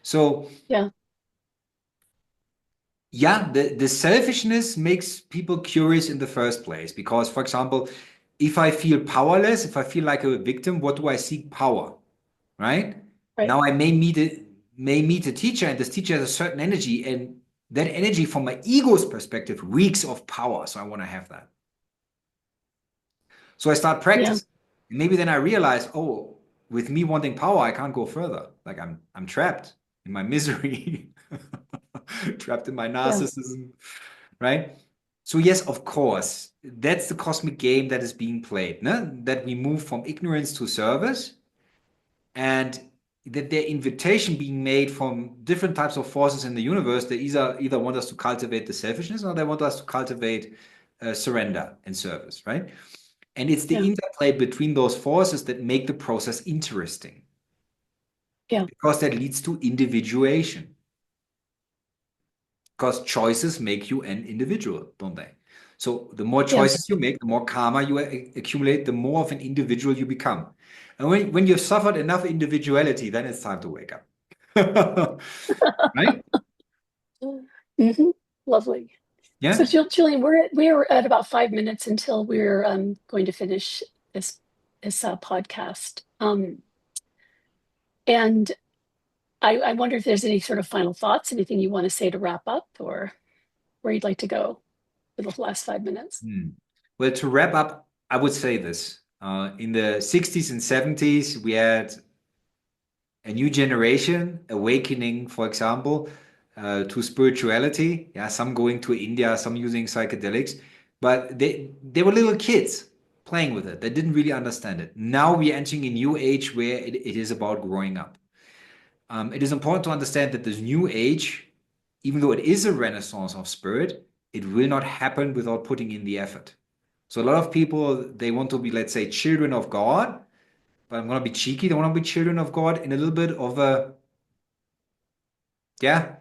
So Yeah, yeah, the selfishness makes people curious in the first place because, for example, if I feel powerless, if I feel like a victim, what do I seek? Power, right? right. Now I may meet a teacher, and this teacher has a certain energy, and that energy, from my ego's perspective, reeks of power. So I want to have that. So I start Yeah, practicing. And maybe then I realize, oh, with me wanting power, I can't go further. Like I'm trapped in my misery, trapped in my yeah, narcissism, right? So yes, of course, that's the cosmic game that is being played, no? That we move from ignorance to service, and that their invitation being made from different types of forces in the universe that either want us to cultivate the selfishness or they want us to cultivate surrender and service, right? And it's the yeah, interplay between those forces that make the process interesting yeah, because that leads to individuation. Because choices make you an individual, don't they? So the more yeah. choices you make, the more karma you accumulate, the more of an individual you become. And when you've suffered enough individuality, then it's time to wake up. Right? Hmm. Lovely. So Yeah. Julian, we're at about 5 minutes until we're going to finish this podcast. And I wonder if there's any sort of final thoughts, anything you want to say to wrap up, or where you'd like to go for the last 5 minutes. Hmm. Well, to wrap up, I would say this. In the 60s and 70s, we had a new generation awakening, for example, to spirituality. Yeah, some going to India, some using psychedelics, but they were little kids playing with it. They didn't really understand it. Now we're entering a new age where it is about growing up. It is important to understand that this new age, even though it is a renaissance of spirit, it will not happen without putting in the effort. So a lot of people, they want to be, let's say, children of God, but I'm going to be cheeky. They want to be children of God in a little bit of a, yeah,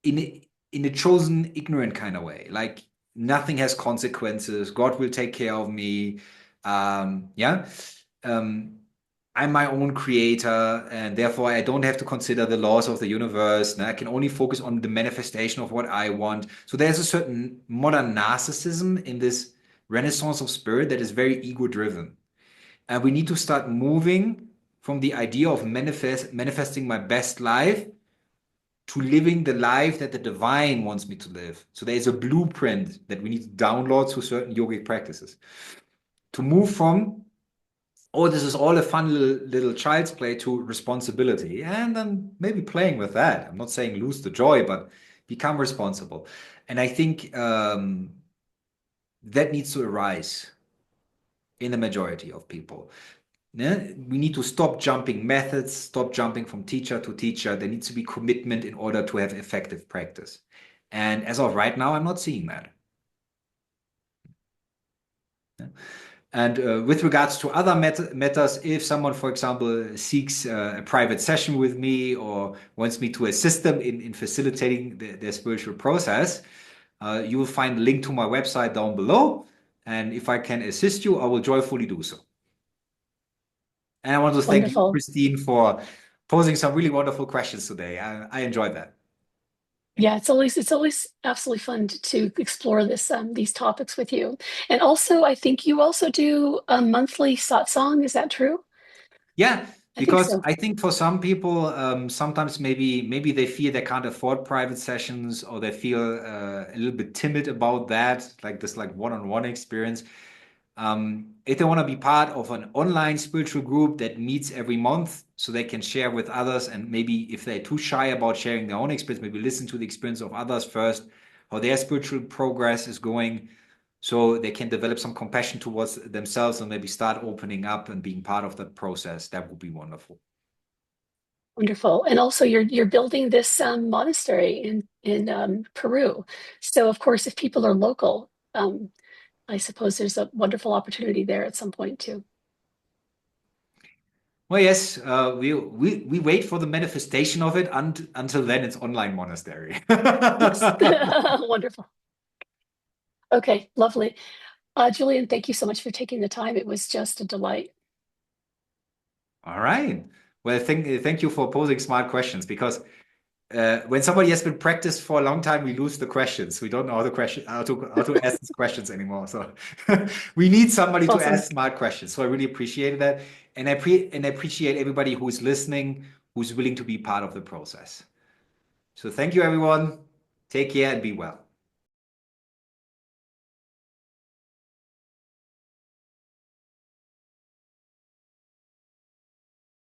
in a chosen ignorant kind of way. Like nothing has consequences. God will take care of me. Yeah. Um, I'm my own creator, and therefore I don't have to consider the laws of the universe. And I can only focus on the manifestation of what I want. So there's a certain modern narcissism in this renaissance of spirit that is very ego driven. And we need to start moving from the idea of manifesting my best life to living the life that the divine wants me to live. So there is a blueprint that we need to download through certain yogic practices to move from oh, this is all a fun little child's play to responsibility. And then maybe playing with that. I'm not saying lose the joy, but become responsible. And I think that needs to arise in the majority of people. Yeah? We need to stop jumping methods, stop jumping from teacher to teacher. There needs to be commitment in order to have effective practice. And as of right now, I'm not seeing that. Yeah? And with regards to other matters, if someone, for example, seeks a private session with me or wants me to assist them in facilitating their spiritual process, you will find a link to my website down below. And if I can assist you, I will joyfully do so. And I want to thank you, Wonderful. Christine, for posing some really wonderful questions today. I enjoyed that. Yeah, it's always absolutely fun to explore these topics with you. And also, I think you also do a monthly satsang. Is that true? Yeah, I think because so. I think for some people, sometimes maybe they feel they can't afford private sessions, or they feel a little bit timid about that, like this like one-on-one experience. If they want to be part of an online spiritual group that meets every month so they can share with others, and maybe if they're too shy about sharing their own experience, maybe listen to the experience of others first, how their spiritual progress is going, so they can develop some compassion towards themselves and maybe start opening up and being part of that process. That would be wonderful. Wonderful. And also, you're building this monastery in Peru. So, of course, if people are local, I suppose there's a wonderful opportunity there at some point too. Well, yes, we wait for the manifestation of it, and until then, it's online monastery. Yes. Wonderful. Okay, lovely. Julian, thank you so much for taking the time. It was just a delight. All right. Well, thank you for posing smart questions, because when somebody has been practiced for a long time, we lose the questions. We don't know how to ask these questions anymore. So we need somebody to Awesome. ask smart questions. So I really appreciate that, and I appreciate everybody who is listening, who's willing to be part of the process. So thank you, everyone. Take care and be well.